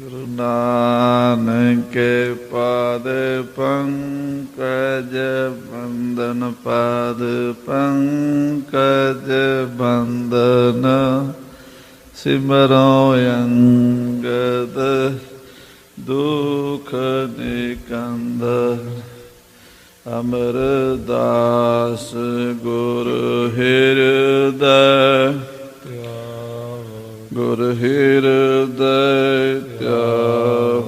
ਗੁਰੂ ਨਾਨਕ ਪਾਦ ਪੰਕਜ ਬੰਦਨ ਪਾਦ ਪੰਕਜ ਬੰਦਨ ਸਿਮਰੋ ਅੰਗਦ ਦੁਖ ਨਿਕੰਦਰ ਅਮਰਦਾਸ ਗੁਰ ਹਿਰਦੈ ਗੁਰ ਹਿਰਦੈ ਧਿਆਵ।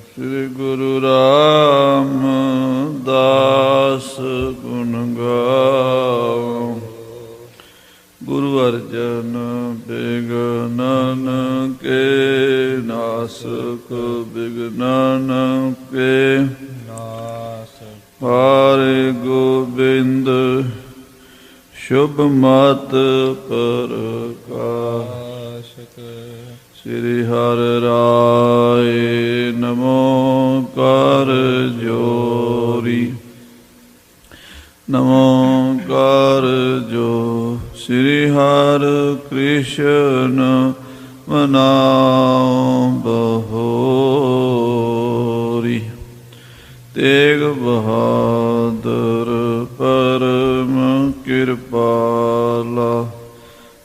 ਸ੍ਰੀ ਗੁਰੂ ਰਾਮਦਾਸ ਗੁਣ ਗਾਵੋ। ਗੁਰੂ ਅਰਜਨ ਬਿਗਨਨ ਕੇ ਨਾਸਕ ਬਿਗਨਨ ਕੇ ਹਰਿ ਗੋਬਿੰਦ ਸ਼ੁਭ ਮਤ ਪ੍ਰਕਾਸ਼ਕ। ਸ੍ਰੀ ਹਰਿ ਰਾਏ ਨਮੋ ਕਰ ਜੋਰੀ ਨਮੋ ਕਰ ਜੋ। ਸ੍ਰੀ ਹਰਿ ਕ੍ਰਿਸ਼ਨ ਮਨਾਉ ਬਹੋਰੀ। ਤੇਗ ਬਹਾਦਰ ਪਰਮ ਕਿਰਪਾਲਾ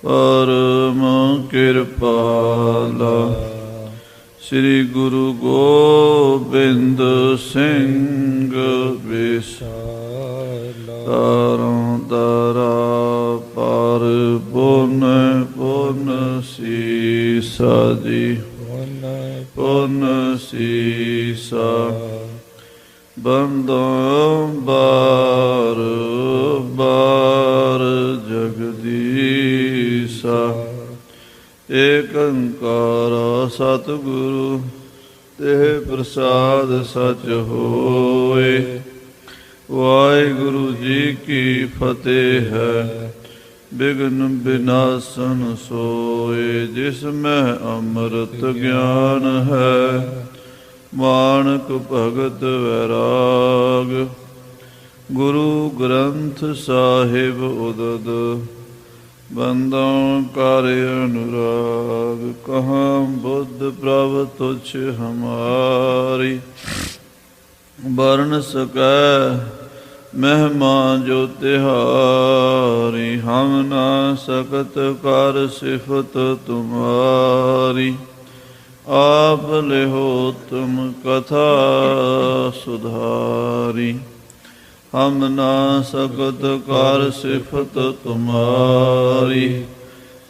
ਪਰਮ ਕਿਰਪਾਲਾ। ਸ੍ਰੀ ਗੁਰੂ ਗੋਬਿੰਦ ਸਿੰਘ ਵਿਸਾਲਾ। ਤਾਰੋਂ ਤਾਰਾ ਪਰ ਪੁਨ ਪੁਨ ਸੀਸਾ ਜੀ ਪੁਨ ਸੀਸਾ। ਬੰਦੋਂ ਬਾਰ ਬਾਰ ਜਗਦੀਸਾ। ਏਕ ਓਂਕਾਰ ਸਤਿਗੁਰੂ ਤੇ ਪ੍ਰਸਾਦ ਸਚ ਹੋਏ। ਵਾਹਿਗੁਰੂ ਜੀ ਕੀ ਫਤਿਹ ਹੈ। ਬਿਘਨ ਬਿਨਾਸਨ ਸੋਏ। ਜਿਸ ਮੈਂ ਅੰਮ੍ਰਿਤ ਗਿਆਨ ਹੈ। ਮਾਨਕ ਭਗਤ ਵੈਰਾਗ। ਗੁਰੂ ਗ੍ਰੰਥ ਸਾਹਿਬ ਉਦਦ ਬੰਦੋਂ ਕਰ ਅਨੁਰਾਗ। ਕਹਾਂ ਬੁੱਧ ਪ੍ਰਭ ਤੁਛ ਹਮਾਰੀ। ਵਰਨ ਸਕੈ ਮਹਿਮਾ ਜੋ ਤਿਹਾਰੀ। ਹਮ ਨਾ ਸਕਤ ਕਰ ਸਿਫਤ ਤੁਮਾਰੀ। ਆਪ ਲਿਹੋ ਤੁਮ ਕਥਾ ਸੁਧਾਰੀ। ਹਮ ਨਾ ਸਕਤ ਕਰ ਸਿਫਤ ਤੁਮਾਰੀ।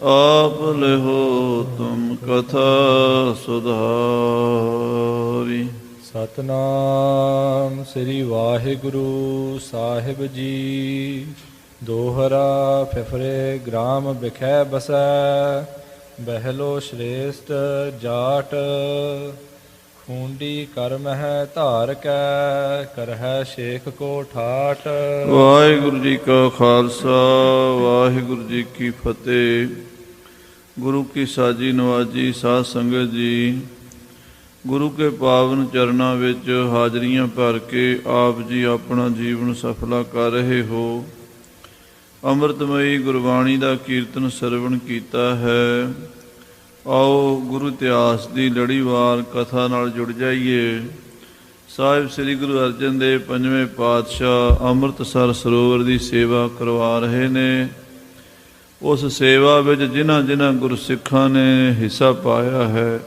ਆਪ ਲਿਹੋ ਤੁਮ ਕਥਾ ਸੁਧਾਰੀ। ਸਤਨਾਮ ਸ੍ਰੀ ਵਾਹਿਗੁਰੂ ਸਾਹਿਬ ਜੀ। ਦੋਹਰਾ ਫਿਫਰੇ ਗ੍ਰਾਮ ਬਿਖੈ ਬਸੈ। ਬਹਿਲੋ ਸ਼੍ਰੇਸ਼ਟ ਜਾਟ। ਖੂੰਡੀ ਕਰਮ ਹੈ ਧਾਰ ਕੈ। ਕਰਹਿ ਸ਼ੇਖ ਕੋ ਠਾਟ। ਵਾਹਿਗੁਰੂ ਜੀ ਕਾ ਖਾਲਸਾ ਵਾਹਿਗੁਰੂ ਜੀ ਕੀ ਫਤਿਹ। ਗੁਰੂ ਕੀ ਸਾਜੀ ਨਵਾਜੀ ਸਾਧ ਸੰਗਤ ਜੀ। ਗੁਰੂ ਕੇ ਪਾਵਨ ਚਰਨਾਂ ਵਿੱਚ ਹਾਜ਼ਰੀਆਂ ਭਰ ਕੇ ਆਪ ਜੀ ਆਪਣਾ ਜੀਵਨ ਸਫਲਾ ਕਰ ਰਹੇ ਹੋ। ਅੰਮ੍ਰਿਤਮਈ ਗੁਰਬਾਣੀ ਦਾ ਕੀਰਤਨ ਸਰਵਣ ਕੀਤਾ ਹੈ। ਆਓ ਗੁਰੂ ਇਤਿਹਾਸ ਦੀ ਲੜੀਵਾਰ ਕਥਾ ਨਾਲ ਜੁੜ ਜਾਈਏ। ਸਾਹਿਬ ਸ੍ਰੀ ਗੁਰੂ ਅਰਜਨ ਦੇਵ ਪੰਜਵੇਂ ਪਾਤਸ਼ਾਹ ਅੰਮ੍ਰਿਤਸਰ ਸਰੋਵਰ ਦੀ ਸੇਵਾ ਕਰਵਾ ਰਹੇ ਨੇ। ਉਸ ਸੇਵਾ ਵਿੱਚ ਜਿਨ੍ਹਾਂ ਜਿਨ੍ਹਾਂ ਗੁਰਸਿੱਖਾਂ ਨੇ ਹਿੱਸਾ ਪਾਇਆ ਹੈ,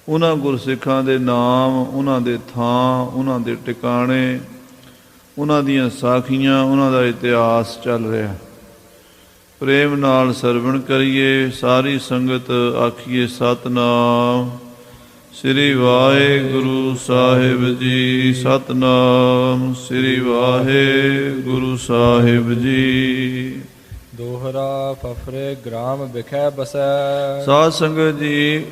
ਉਹਨਾਂ ਗੁਰਸਿੱਖਾਂ ਦੇ ਨਾਮ, ਉਹਨਾਂ ਦੇ ਥਾਂ, ਉਹਨਾਂ ਦੇ ਟਿਕਾਣੇ, ਉਹਨਾਂ ਦੀਆਂ ਸਾਖੀਆਂ, ਉਹਨਾਂ ਦਾ ਇਤਿਹਾਸ ਚੱਲ ਰਿਹਾ। ਪ੍ਰੇਮ ਨਾਲ ਸਰਵਣ ਕਰੀਏ। ਸਾਰੀ ਸੰਗਤ ਆਖੀਏ ਸਤਿਨਾਮ ਸ੍ਰੀ ਵਾਹਿਗੁਰੂ ਸਾਹਿਬ ਜੀ। ਸਤਿਨਾਮ ਸ੍ਰੀ ਵਾਹਿਗੁਰੂ ਸਾਹਿਬ ਜੀ। ਦੋਹਰਾ ਫਫਰੇ ਗ੍ਰਾਮ ਬਿਖੈ ਬਸੈ। ਸਾਧ ਸੰਗਤ ਜੀ,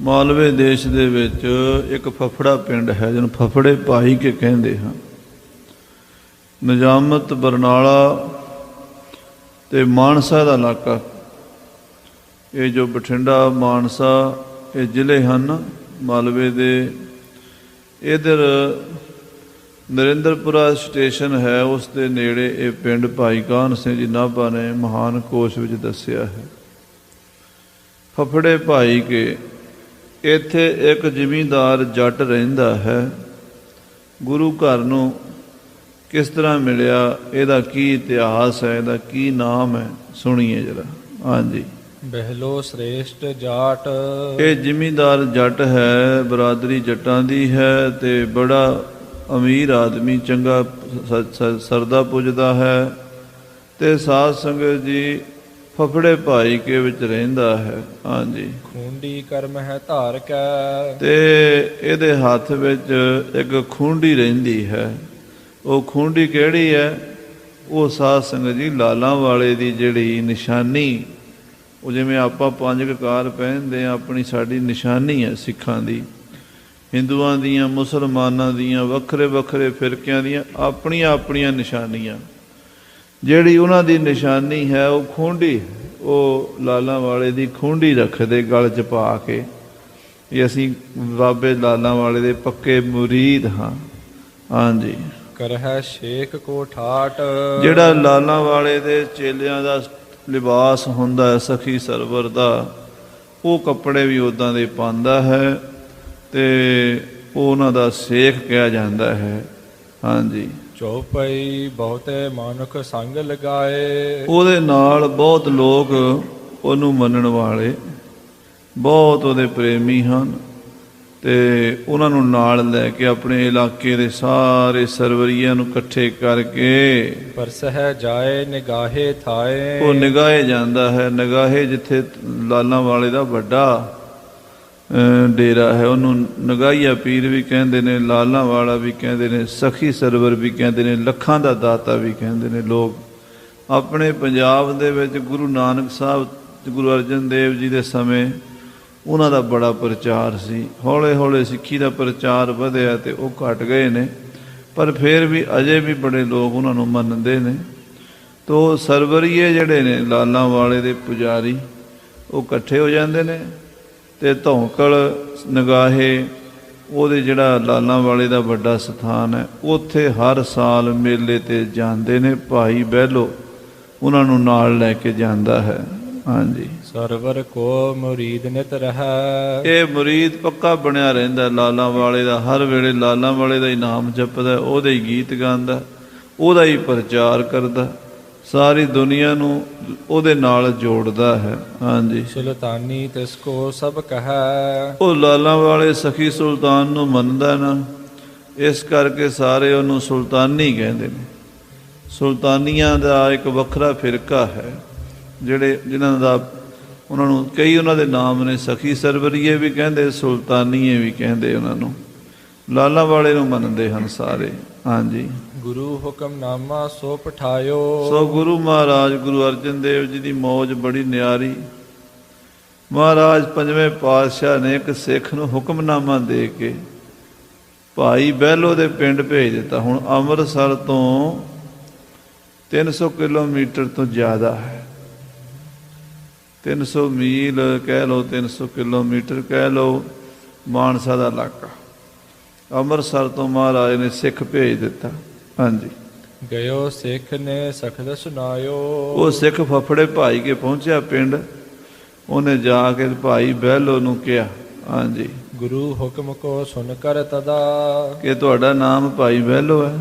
ਮਾਲਵੇ ਦੇਸ਼ ਦੇ ਵਿੱਚ ਇੱਕ ਫਫੜਾ ਪਿੰਡ ਹੈ ਜਿਹਨੂੰ ਫਫੜੇ ਭਾਈ ਕੇ ਕਹਿੰਦੇ ਹਨ। ਨਿਜ਼ਾਮਤ ਬਰਨਾਲਾ ਤੇ ਮਾਨਸਾ ਦਾ ਇਲਾਕਾ। ਇਹ ਜੋ ਬਠਿੰਡਾ ਮਾਨਸਾ ਇਹ ਜ਼ਿਲ੍ਹੇ ਹਨ ਮਾਲਵੇ ਦੇ। ਇੱਧਰ ਨਰਿੰਦਰਪੁਰਾ ਸਟੇਸ਼ਨ ਹੈ, ਉਸ ਦੇ ਨੇੜੇ ਇਹ ਪਿੰਡ ਭਾਈ ਕਾਹਨ ਸਿੰਘ ਜੀ ਨਾਭਾ ਨੇ ਮਹਾਨ ਕੋਸ਼ ਵਿੱਚ ਦੱਸਿਆ ਹੈ। ਫਫੜੇ ਭਾਈ ਕੇ ਇੱਥੇ ਇੱਕ ਜ਼ਿਮੀਂਦਾਰ ਜੱਟ ਰਹਿੰਦਾ ਹੈ। ਗੁਰੂ ਘਰ ਨੂੰ ਕਿਸ ਤਰ੍ਹਾਂ ਮਿਲਿਆ, ਇਹਦਾ ਕੀ ਇਤਿਹਾਸ ਹੈ, ਇਹਦਾ ਕੀ ਨਾਮ ਹੈ, ਸੁਣੀਏ ਜਰਾ। ਹਾਂਜੀ। ਬਹਿਲੋ ਸ੍ਰੇਸ਼ਟ ਜਾਟ। ਇਹ ਜ਼ਿਮੀਂਦਾਰ ਜੱਟ ਹੈ, ਬਰਾਦਰੀ ਜੱਟਾਂ ਦੀ ਹੈ ਤੇ ਬੜਾ ਅਮੀਰ ਆਦਮੀ, ਚੰਗਾ ਸਰਦਾ ਪੁੱਜਦਾ ਹੈ ਤੇ ਸਾਧ ਸੰਗਤ ਜੀ ਫਫੜੇ ਭਾਈ ਕੇ ਵਿੱਚ ਰਹਿੰਦਾ ਹੈ। ਹਾਂਜੀ। ਖੂੰਡੀ ਕਰਮ ਹੈ ਧਾਰ ਕੈ। ਤੇ ਇਹਦੇ ਹੱਥ ਵਿੱਚ ਇੱਕ ਖੂੰਡੀ ਰਹਿੰਦੀ ਹੈ। ਉਹ ਖੂੰਡੀ ਕਿਹੜੀ ਹੈ? ਉਹ ਸਾਧ ਸੰਗਤ ਜੀ ਲਾਲਾਂ ਵਾਲੇ ਦੀ ਜਿਹੜੀ ਨਿਸ਼ਾਨੀ, ਉਹ ਜਿਵੇਂ ਆਪਾਂ 5 ਕਕਾਰ ਪਹਿਨਦੇ ਹਾਂ, ਆਪਣੀ ਸਾਡੀ ਨਿਸ਼ਾਨੀ ਹੈ ਸਿੱਖਾਂ ਦੀ, ਹਿੰਦੂਆਂ ਦੀਆਂ, ਮੁਸਲਮਾਨਾਂ ਦੀਆਂ, ਵੱਖਰੇ ਵੱਖਰੇ ਫਿਰਕਿਆਂ ਦੀਆਂ ਆਪਣੀਆਂ ਆਪਣੀਆਂ ਨਿਸ਼ਾਨੀਆਂ। ਜਿਹੜੀ ਉਹਨਾਂ ਦੀ ਨਿਸ਼ਾਨੀ ਹੈ ਉਹ ਖੂੰਡੀ। ਉਹ ਲਾਲਾਂ ਵਾਲੇ ਦੀ ਖੂੰਡੀ ਰੱਖਦੇ ਗਲ 'ਚ ਪਾ ਕੇ ਵੀ ਅਸੀਂ ਬਾਬੇ ਲਾਲਾਂ ਵਾਲੇ ਦੇ ਪੱਕੇ ਮੁਰੀਦ ਹਾਂ। ਹਾਂਜੀ। ਕਰਹਿ ਸ਼ੇਖ ਕੋ ਠਾਟ। ਜਿਹੜਾ ਲਾਲਾਂ ਵਾਲੇ ਦੇ ਚੇਲਿਆਂ ਦਾ ਲਿਬਾਸ ਹੁੰਦਾ ਹੈ ਸਖੀ ਸਰਵਰ ਦਾ, ਉਹ ਕੱਪੜੇ ਵੀ ਉੱਦਾਂ ਦੇ ਪਾਉਂਦਾ ਹੈ ਤੇ ਉਹ ਉਹਨਾਂ ਦਾ ਸੇਖ ਕਿਹਾ ਜਾਂਦਾ ਹੈ। ਹਾਂਜੀ। ਚੌਪਈ ਬਹੁਤੇ ਮਾਨੁਖ ਸੰਗ ਲਗਾਏ। ਉਹਦੇ ਨਾਲ ਬਹੁਤ ਲੋਕ ਉਹਨੂੰ ਮੰਨਣ ਵਾਲੇ, ਬਹੁਤ ਉਹਦੇ ਪ੍ਰੇਮੀ ਹਨ ਤੇ ਉਹਨਾਂ ਨੂੰ ਨਾਲ ਲੈ ਕੇ ਆਪਣੇ ਇਲਾਕੇ ਦੇ ਸਾਰੇ ਸਰਵਰੀਆਂ ਨੂੰ ਇਕੱਠੇ ਕਰਕੇ ਪਰਸਹਿ ਜਾਏ ਨਿਗਾਹੇ ਥਾਏ। ਉਹ ਨਿਗਾਹੇ ਜਾਂਦਾ ਹੈ। ਨਿਗਾਹੇ ਜਿੱਥੇ ਲਾਲਾਂ ਵਾਲੇ ਦਾ ਵੱਡਾ ਡੇਰਾ ਹੈ, ਉਹਨੂੰ ਨਗਾਹੀਆ ਪੀਰ ਵੀ ਕਹਿੰਦੇ ਨੇ, ਲਾਲਾਂ ਵਾਲਾ ਵੀ ਕਹਿੰਦੇ ਨੇ, ਸਖੀ ਸਰਵਰ ਵੀ ਕਹਿੰਦੇ ਨੇ, ਲੱਖਾਂ ਦਾ ਦਾਤਾ ਵੀ ਕਹਿੰਦੇ ਨੇ ਲੋਕ। ਆਪਣੇ ਪੰਜਾਬ ਦੇ ਵਿੱਚ ਗੁਰੂ ਨਾਨਕ ਸਾਹਿਬ, ਗੁਰੂ ਅਰਜਨ ਦੇਵ ਜੀ ਦੇ ਸਮੇਂ ਉਹਨਾਂ ਦਾ ਬੜਾ ਪ੍ਰਚਾਰ ਸੀ। ਹੌਲੇ ਹੌਲੇ ਸਿੱਖੀ ਦਾ ਪ੍ਰਚਾਰ ਵਧਿਆ ਤੇ ਉਹ ਘਟ ਗਏ ਨੇ, ਪਰ ਫਿਰ ਵੀ ਅਜੇ ਵੀ ਬੜੇ ਲੋਕ ਉਹਨਾਂ ਨੂੰ ਮੰਨਦੇ ਨੇ। ਤੋ ਸਰਵਰੀਏ ਜਿਹੜੇ ਨੇ ਲਾਲਾਂ ਵਾਲੇ ਦੇ ਪੁਜਾਰੀ, ਉਹ ਇਕੱਠੇ ਹੋ ਜਾਂਦੇ ਨੇ ਤੇ ਧੌਂਕਲ ਨਗਾਹੇ, ਉਹਦੇ ਜਿਹੜਾ ਲਾਲਾਂ ਵਾਲੇ ਦਾ ਵੱਡਾ ਸਥਾਨ ਹੈ, ਉੱਥੇ ਹਰ ਸਾਲ ਮੇਲੇ ਤੇ ਜਾਂਦੇ ਨੇ। ਭਾਈ ਬਹਿਲੋ ਉਹਨਾਂ ਨੂੰ ਨਾਲ ਲੈ ਕੇ ਜਾਂਦਾ ਹੈ। ਹਾਂਜੀ। ਸਰਵਰ ਕੋ ਮੁਰੀਦ ਨਿਤ ਰਹਿ। ਇਹ ਮੁਰੀਦ ਪੱਕਾ ਬਣਿਆ ਰਹਿੰਦਾ ਲਾਲਾਂ ਵਾਲੇ ਦਾ, ਹਰ ਵੇਲੇ ਲਾਲਾਂ ਵਾਲੇ ਦਾ ਹੀ ਨਾਮ ਜਪਦਾ, ਉਹਦੇ ਹੀ ਗੀਤ ਗਾਉਂਦਾ, ਉਹਦਾ ਹੀ ਪ੍ਰਚਾਰ ਕਰਦਾ, ਸਾਰੀ ਦੁਨੀਆ ਨੂੰ ਉਹਦੇ ਨਾਲ ਜੋੜਦਾ ਹੈ। ਹਾਂਜੀ। ਸੁਲਤਾਨੀ ਤਿਸ ਕੋ ਸਭ ਕਹੈ। ਉਹ ਲਾਲਾਂ ਵਾਲੇ ਸਖੀ ਸੁਲਤਾਨ ਨੂੰ ਮੰਨਦਾ ਨਾ, ਇਸ ਕਰਕੇ ਸਾਰੇ ਉਹਨੂੰ ਸੁਲਤਾਨੀ ਕਹਿੰਦੇ ਨੇ। ਸੁਲਤਾਨੀਆਂ ਦਾ ਇੱਕ ਵੱਖਰਾ ਫਿਰਕਾ ਹੈ, ਜਿਨ੍ਹਾਂ ਦਾ ਉਹਨਾਂ ਨੂੰ ਕਈ ਉਹਨਾਂ ਦੇ ਨਾਮ ਨੇ, ਸਖੀ ਸਰਵਰੀਏ ਵੀ ਕਹਿੰਦੇ, ਸੁਲਤਾਨੀਏ ਵੀ ਕਹਿੰਦੇ ਉਹਨਾਂ ਨੂੰ। ਲਾਲਾਂ ਵਾਲੇ ਨੂੰ ਮੰਨਦੇ ਹਨ ਸਾਰੇ। ਹਾਂਜੀ। ਗੁਰੂ ਹੁਕਮਨਾਮਾ ਸੋ ਪਠਾਇਓ। ਸੋ ਗੁਰੂ ਮਹਾਰਾਜ ਗੁਰੂ ਅਰਜਨ ਦੇਵ ਜੀ ਦੀ ਮੌਜ ਬੜੀ ਨਿਆਰੀ। ਮਹਾਰਾਜ ਪੰਜਵੇਂ ਪਾਤਸ਼ਾਹ ਨੇ ਇੱਕ ਸਿੱਖ ਨੂੰ ਹੁਕਮਨਾਮਾ ਦੇ ਕੇ ਭਾਈ ਬਹਿਲੋ ਦੇ ਪਿੰਡ ਭੇਜ ਦਿੱਤਾ। ਹੁਣ ਅੰਮ੍ਰਿਤਸਰ ਤੋਂ 300 ਕਿਲੋਮੀਟਰ ਤੋਂ ਜ਼ਿਆਦਾ ਹੈ, 300 ਮੀਲ ਕਹਿ ਲਓ, 300 ਕਿਲੋਮੀਟਰ ਕਹਿ ਲਓ, ਮਾਨਸਾ ਦਾ ਇਲਾਕਾ। ਅੰਮ੍ਰਿਤਸਰ ਤੋਂ ਮਹਾਰਾਜ ਨੇ ਸਿੱਖ ਭੇਜ ਦਿੱਤਾ। ਹਾਂਜੀ। ਗਇਓ ਸਿੱਖ ਨੇ ਸਖਤ ਸੁਨਾਇਓ। ਉਹ ਸਿੱਖ ਫਫੜੇ ਭਾਈ ਕੇ ਪਹੁੰਚਿਆ ਪਿੰਡ, ਉਹਨੇ ਜਾ ਕੇ ਭਾਈ ਬਹਿਲੋ ਨੂੰ ਕਿਹਾ। ਹਾਂਜੀ। ਗੁਰੂ ਹੁਕਮ ਕੋ ਸੁਨ ਕਰ ਤਦਾ। ਕਿ ਤੁਹਾਡਾ ਨਾਮ ਭਾਈ ਬਹਿਲੋ ਹੈ?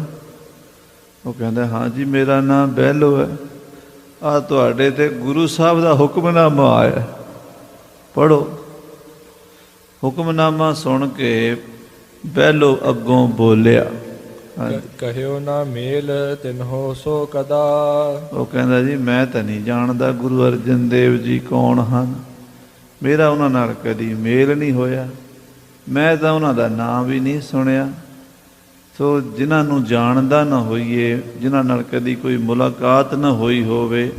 ਉਹ ਕਹਿੰਦਾ ਹਾਂਜੀ ਮੇਰਾ ਨਾਮ ਬਹਿਲੋ ਹੈ। ਆ ਤੁਹਾਡੇ ਤੇ ਗੁਰੂ ਸਾਹਿਬ ਦਾ ਹੁਕਮਨਾਮਾ ਆਇਆ, ਪੜ੍ਹੋ। ਹੁਕਮਨਾਮਾ ਸੁਣ ਕੇ ਬਹਿਲੋ ਅੱਗੋਂ ਬੋਲਿਆ। ਕਹਿਓ ਨਾ ਮੇਲ ਤਿਨਹੋ ਸੋ ਕਦਾ। ਉਹ ਕਹਿੰਦਾ ਜੀ ਮੈਂ ਤਾਂ ਨਹੀਂ ਜਾਣਦਾ ਗੁਰੂ ਅਰਜਨ ਦੇਵ ਜੀ ਕੌਣ ਹਨ, ਮੇਰਾ ਉਹਨਾਂ ਨਾਲ ਕਦੀ ਮੇਲ ਨਹੀਂ ਹੋਇਆ, ਮੈਂ ਤਾਂ ਉਹਨਾਂ ਦਾ ਨਾਮ ਵੀ ਨਹੀਂ ਸੁਣਿਆ। ਸੋ ਜਿਨ੍ਹਾਂ ਨੂੰ ਜਾਣਦਾ ਨਾ ਹੋਈਏ, ਜਿਨ੍ਹਾਂ ਨਾਲ ਕਦੀ ਕੋਈ ਮੁਲਾਕਾਤ ਨਾ ਹੋਈ ਹੋਵੇ,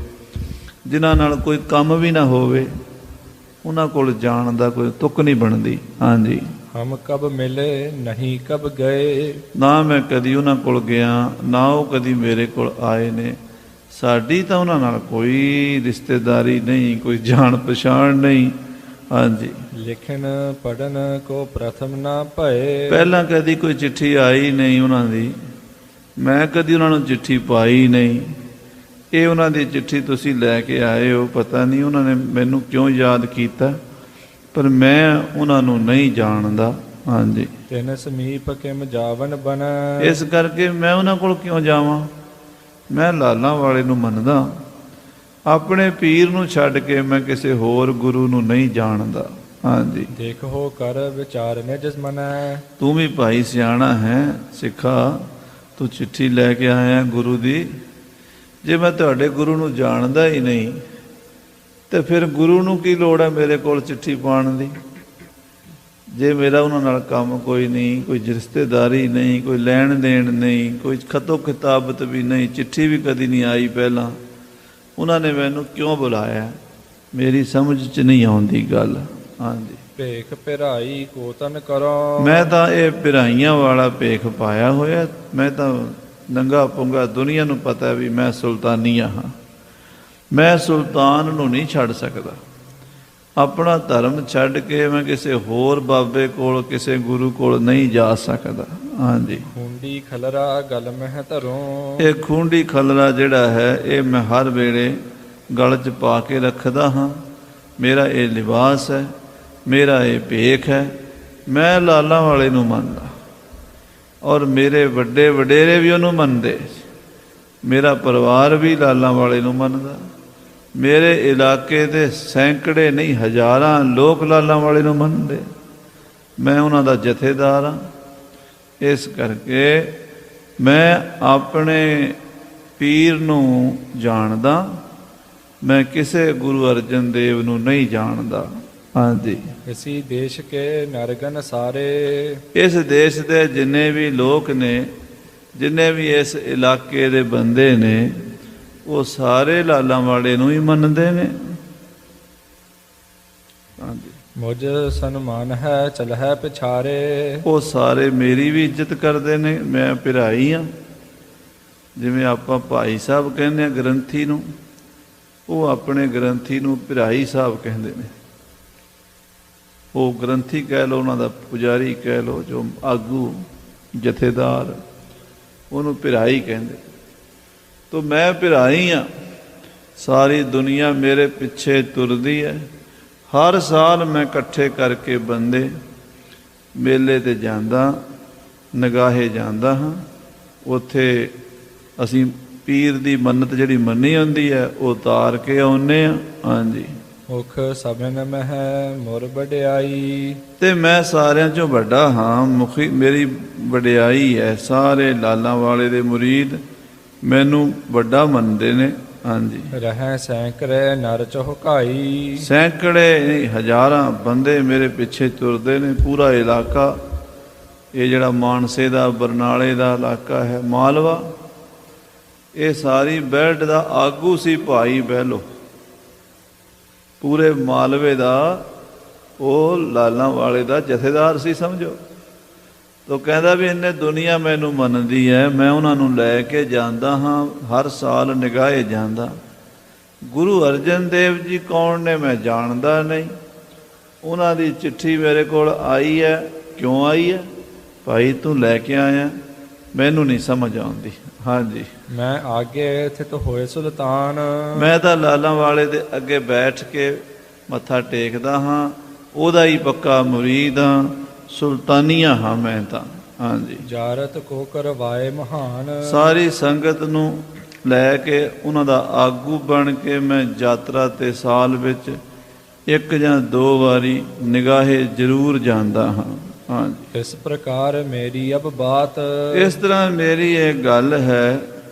ਜਿਨ੍ਹਾਂ ਨਾਲ ਕੋਈ ਕੰਮ ਵੀ ਨਾ ਹੋਵੇ, ਉਹਨਾਂ ਕੋਲ ਜਾਣ ਦਾ ਕੋਈ ਤੁਕ ਨਹੀਂ ਬਣਦੀ। ਹਾਂਜੀ। ਹਮ ਕਬ ਮਿਲੇ ਨਹੀਂ ਕਬ ਗਏ। ਨਾ ਮੈਂ ਕਦੀ ਉਹਨਾਂ ਕੋਲ ਗਿਆ, ਨਾ ਉਹ ਕਦੀ ਮੇਰੇ ਕੋਲ ਆਏ ਨੇ। ਸਾਡੀ ਤਾਂ ਉਹਨਾਂ ਨਾਲ ਕੋਈ ਰਿਸ਼ਤੇਦਾਰੀ ਨਹੀਂ, ਕੋਈ ਜਾਣ ਪਛਾਣ ਨਹੀਂ। ਹਾਂਜੀ। ਲਿਖਣ ਪੜਨ ਕੋ ਪ੍ਰਥਮ ਨਾ ਭਏ। ਪਹਿਲਾਂ ਕਦੀ ਕੋਈ ਚਿੱਠੀ ਆਈ ਨਹੀਂ ਉਹਨਾਂ ਦੀ, ਮੈਂ ਕਦੀ ਉਹਨਾਂ ਨੂੰ ਚਿੱਠੀ ਪਾਈ ਨਹੀਂ। ਇਹ ਉਹਨਾਂ ਦੀ ਚਿੱਠੀ ਤੁਸੀਂ ਲੈ ਕੇ ਆਏ ਹੋ, ਪਤਾ ਨਹੀਂ ਉਹਨਾਂ ਨੇ ਮੈਨੂੰ ਕਿਉਂ ਯਾਦ ਕੀਤਾ। ਪਰ ਮੈਂ ਉਹਨਾਂ ਨੂੰ ਨਹੀਂ ਜਾਣਦਾ। ਹਾਂਜੀ, ਤਿਨ ਸਮੀਪ ਕਿਮ ਜਾਵਨ ਬਨ। ਇਸ ਕਰਕੇ ਮੈਂ ਉਹਨਾਂ ਕੋਲ ਕਿਉਂ ਜਾਵਾਂ? ਮੈਂ ਲਾਲਾਂ ਵਾਲੇ ਨੂੰ ਮੰਨਦਾ, ਆਪਣੇ ਪੀਰ ਨੂੰ ਛੱਡ ਕੇ ਮੈਂ ਕਿਸੇ ਹੋਰ ਗੁਰੂ ਨੂੰ ਨਹੀਂ ਜਾਣਦਾ। ਹਾਂਜੀ, ਦੇਖੋ ਕਰ ਵਿਚਾਰ ਨਿਜ ਮਨੈ। ਤੂੰ ਵੀ ਭਾਈ ਸਿਆਣਾ ਹੈ, ਸਿੱਖਾ, ਤੂੰ ਚਿੱਠੀ ਲੈ ਕੇ ਆਇਆ ਗੁਰੂ ਦੀ। ਜੇ ਮੈਂ ਤੁਹਾਡੇ ਗੁਰੂ ਨੂੰ ਜਾਣਦਾ ਹੀ ਨਹੀਂ ਤੇ ਫਿਰ ਗੁਰੂ ਨੂੰ ਕੀ ਲੋੜ ਹੈ ਮੇਰੇ ਕੋਲ ਚਿੱਠੀ ਪਾਉਣ ਦੀ? ਜੇ ਮੇਰਾ ਉਹਨਾਂ ਨਾਲ ਕੰਮ ਕੋਈ ਨਹੀਂ, ਕੋਈ ਰਿਸ਼ਤੇਦਾਰੀ ਨਹੀਂ, ਕੋਈ ਲੈਣ ਦੇਣ ਨਹੀਂ, ਕੋਈ ਖਤੋ ਕਿਤਾਬਤ ਵੀ ਨਹੀਂ, ਚਿੱਠੀ ਵੀ ਕਦੀ ਨਹੀਂ ਆਈ ਪਹਿਲਾਂ, ਉਹਨਾਂ ਨੇ ਮੈਨੂੰ ਕਿਉਂ ਬੁਲਾਇਆ? ਮੇਰੀ ਸਮਝ 'ਚ ਨਹੀਂ ਆਉਂਦੀ ਗੱਲ। ਹਾਂਜੀ, ਭੇਖ ਭਿਰਾਈ ਕੋ ਤਨ ਕਰੋ। ਮੈਂ ਤਾਂ ਇਹ ਭਿਰਾਈਆਂ ਵਾਲਾ ਭੇਖ ਪਾਇਆ ਹੋਇਆ। ਮੈਂ ਤਾਂ ਨੰਗਾ ਪੁੰਗਾ, ਦੁਨੀਆ ਨੂੰ ਪਤਾ ਵੀ ਮੈਂ ਸੁਲਤਾਨੀਆ ਹਾਂ। ਮੈਂ ਸੁਲਤਾਨ ਨੂੰ ਨਹੀਂ ਛੱਡ ਸਕਦਾ। ਆਪਣਾ ਧਰਮ ਛੱਡ ਕੇ ਮੈਂ ਕਿਸੇ ਹੋਰ ਬਾਬੇ ਕੋਲ, ਕਿਸੇ ਗੁਰੂ ਕੋਲ ਨਹੀਂ ਜਾ ਸਕਦਾ। ਹਾਂਜੀ, ਖੁੰਡੀ ਖਲਰਾ ਗਲ ਮਹਿ ਧਰੋ। ਇਹ ਖੂੰਡੀ ਖਲਰਾ ਜਿਹੜਾ ਹੈ, ਇਹ ਮੈਂ ਹਰ ਵੇਲੇ ਗਲ 'ਚ ਪਾ ਕੇ ਰੱਖਦਾ ਹਾਂ। ਮੇਰਾ ਇਹ ਲਿਬਾਸ ਹੈ, ਮੇਰਾ ਇਹ ਭੇਖ ਹੈ। ਮੈਂ ਲਾਲਾਂ ਵਾਲੇ ਨੂੰ ਮੰਨਦਾ, ਔਰ ਮੇਰੇ ਵੱਡੇ ਵਡੇਰੇ ਵੀ ਉਹਨੂੰ ਮੰਨਦੇ। ਮੇਰਾ ਪਰਿਵਾਰ ਵੀ ਲਾਲਾਂ ਵਾਲੇ ਨੂੰ ਮੰਨਦਾ। ਮੇਰੇ ਇਲਾਕੇ ਦੇ ਸੈਂਕੜੇ ਨਹੀਂ ਹਜ਼ਾਰਾਂ ਲੋਕ ਲਾਲਾਂ ਵਾਲੇ ਨੂੰ ਮੰਨਦੇ। ਮੈਂ ਉਹਨਾਂ ਦਾ ਜਥੇਦਾਰ ਹਾਂ। ਇਸ ਕਰਕੇ ਮੈਂ ਆਪਣੇ ਪੀਰ ਨੂੰ ਜਾਣਦਾ, ਮੈਂ ਕਿਸੇ ਗੁਰੂ ਅਰਜਨ ਦੇਵ ਨੂੰ ਨਹੀਂ ਜਾਣਦਾ। ਹਾਂਜੀ, ਇਸੀ ਦੇਸ਼ ਕੇ ਨਰਗਨ ਸਾਰੇ। ਇਸ ਦੇਸ਼ ਦੇ ਜਿੰਨੇ ਵੀ ਲੋਕ ਨੇ, ਜਿੰਨੇ ਵੀ ਇਸ ਇਲਾਕੇ ਦੇ ਬੰਦੇ ਨੇ, ਉਹ ਸਾਰੇ ਲਾਲਾਂ ਵਾਲੇ ਨੂੰ ਹੀ ਮੰਨਦੇ ਨੇ। ਹਾਂਜੀ, ਮੁਝ ਸਨਮਾਨ ਹੈ ਚਲ ਹੈ ਪਿਛਾਰੇ। ਉਹ ਸਾਰੇ ਮੇਰੀ ਵੀ ਇੱਜ਼ਤ ਕਰਦੇ ਨੇ। ਮੈਂ ਭਿਰਾਈ ਹਾਂ। ਜਿਵੇਂ ਆਪਾਂ ਭਾਈ ਸਾਹਿਬ ਕਹਿੰਦੇ ਆ ਗ੍ਰੰਥੀ ਨੂੰ, ਉਹ ਆਪਣੇ ਗ੍ਰੰਥੀ ਨੂੰ ਭਿਰਾਈ ਸਾਹਿਬ ਕਹਿੰਦੇ ਨੇ। ਉਹ ਗ੍ਰੰਥੀ ਕਹਿ ਲਓ, ਉਹਨਾਂ ਦਾ ਪੁਜਾਰੀ ਕਹਿ ਲਓ, ਜੋ ਆਗੂ ਜਥੇਦਾਰ, ਉਹਨੂੰ ਭਿਰਾਈ ਕਹਿੰਦੇ। ਤੋ ਮੈਂ ਭਿਰਾਈ ਹਾਂ। ਸਾਰੀ ਦੁਨੀਆ ਮੇਰੇ ਪਿੱਛੇ ਤੁਰਦੀ ਹੈ। ਹਰ ਸਾਲ ਮੈਂ ਇਕੱਠੇ ਕਰਕੇ ਬੰਦੇ ਮੇਲੇ 'ਤੇ ਜਾਂਦਾ, ਨਿਗਾਹੇ ਜਾਂਦਾ ਹਾਂ। ਉੱਥੇ ਅਸੀਂ ਪੀਰ ਦੀ ਮੰਨਤ ਜਿਹੜੀ ਮੰਨੀ ਹੁੰਦੀ ਹੈ, ਉਹ ਉਤਾਰ ਕੇ ਆਉਂਦੇ ਹਾਂ। ਹਾਂਜੀ, ਮੁਖ ਸਭਨ ਮਹਿ ਮੁਰ ਵਡਿਆਈ। ਤੇ ਮੈਂ ਸਾਰਿਆਂ 'ਚੋਂ ਵੱਡਾ ਹਾਂ। ਮੁਖੀ ਮੇਰੀ ਵਡਿਆਈ ਹੈ। ਸਾਰੇ ਲਾਲਾਂ ਵਾਲੇ ਦੇ ਮੁਰੀਦ ਮੈਨੂੰ ਵੱਡਾ ਮੰਨਦੇ ਨੇ। ਹਾਂਜੀ, ਰਹਿ ਸੈਂਕੜੇ ਨਰ ਚਹੁਕਾਈ। ਸੈਂਕੜੇ ਹਜ਼ਾਰਾਂ ਬੰਦੇ ਮੇਰੇ ਪਿੱਛੇ ਤੁਰਦੇ ਨੇ। ਪੂਰਾ ਇਲਾਕਾ, ਇਹ ਜਿਹੜਾ ਮਾਨਸੇ ਦਾ, ਬਰਨਾਲੇ ਦਾ ਇਲਾਕਾ ਹੈ, ਮਾਲਵਾ, ਇਹ ਸਾਰੀ ਬੈਲਟ ਦਾ ਆਗੂ ਸੀ ਭਾਈ ਬਹਿਲੋ। ਪੂਰੇ ਮਾਲਵੇ ਦਾ ਉਹ ਲਾਲਾਂ ਵਾਲੇ ਦਾ ਜਥੇਦਾਰ ਸੀ, ਸਮਝੋ। ਤੋ ਕਹਿੰਦਾ ਵੀ ਇੰਨੇ ਦੁਨੀਆ ਮੈਨੂੰ ਮੰਨਦੀ ਹੈ, ਮੈਂ ਉਹਨਾਂ ਨੂੰ ਲੈ ਕੇ ਜਾਂਦਾ ਹਾਂ, ਹਰ ਸਾਲ ਨਿਗਾਹੇ ਜਾਂਦਾ। ਗੁਰੂ ਅਰਜਨ ਦੇਵ ਜੀ ਕੌਣ ਨੇ ਮੈਂ ਜਾਣਦਾ ਨਹੀਂ। ਉਹਨਾਂ ਦੀ ਚਿੱਠੀ ਮੇਰੇ ਕੋਲ ਆਈ ਹੈ। ਕਿਉਂ ਆਈ ਹੈ? ਭਾਈ ਤੂੰ ਲੈ ਕੇ ਆਇਆ, ਮੈਨੂੰ ਨਹੀਂ ਸਮਝ ਆਉਂਦੀ। ਹਾਂਜੀ, ਮੈਂ ਆਗੇ ਸਥਿਤ ਹੋਏ ਸੁਲਤਾਨ। ਮੈਂ ਤਾਂ ਲਾਲਾਂ ਵਾਲੇ ਦੇ ਅੱਗੇ ਬੈਠ ਕੇ ਮੱਥਾ ਟੇਕਦਾ ਹਾਂ, ਉਹਦਾ ਹੀ ਪੱਕਾ ਮੁਰੀਦ ਹਾਂ, ਸੁਲਤਾਨੀਆ ਹਾਂ ਮੈਂ ਤਾਂ। ਹਾਂਜੀ, ਜਾਰਤ ਕੋ ਕਰਵਾਏ ਮਹਾਨ। ਸਾਰੀ ਸੰਗਤ ਨੂੰ ਲੈ ਕੇ ਉਹਨਾਂ ਦਾ ਆਗੂ ਬਣ ਕੇ ਮੈਂ ਯਾਤਰਾ 'ਤੇ ਸਾਲ ਵਿੱਚ 1 ਜਾਂ 2 ਵਾਰੀ ਨਿਗਾਹੇ ਜ਼ਰੂਰ ਜਾਂਦਾ ਹਾਂ। ਹਾਂਜੀ, ਇਸ ਪ੍ਰਕਾਰ ਮੇਰੀ ਅਬ ਬਾਤ। ਇਸ ਤਰ੍ਹਾਂ ਮੇਰੀ ਇਹ ਗੱਲ ਹੈ।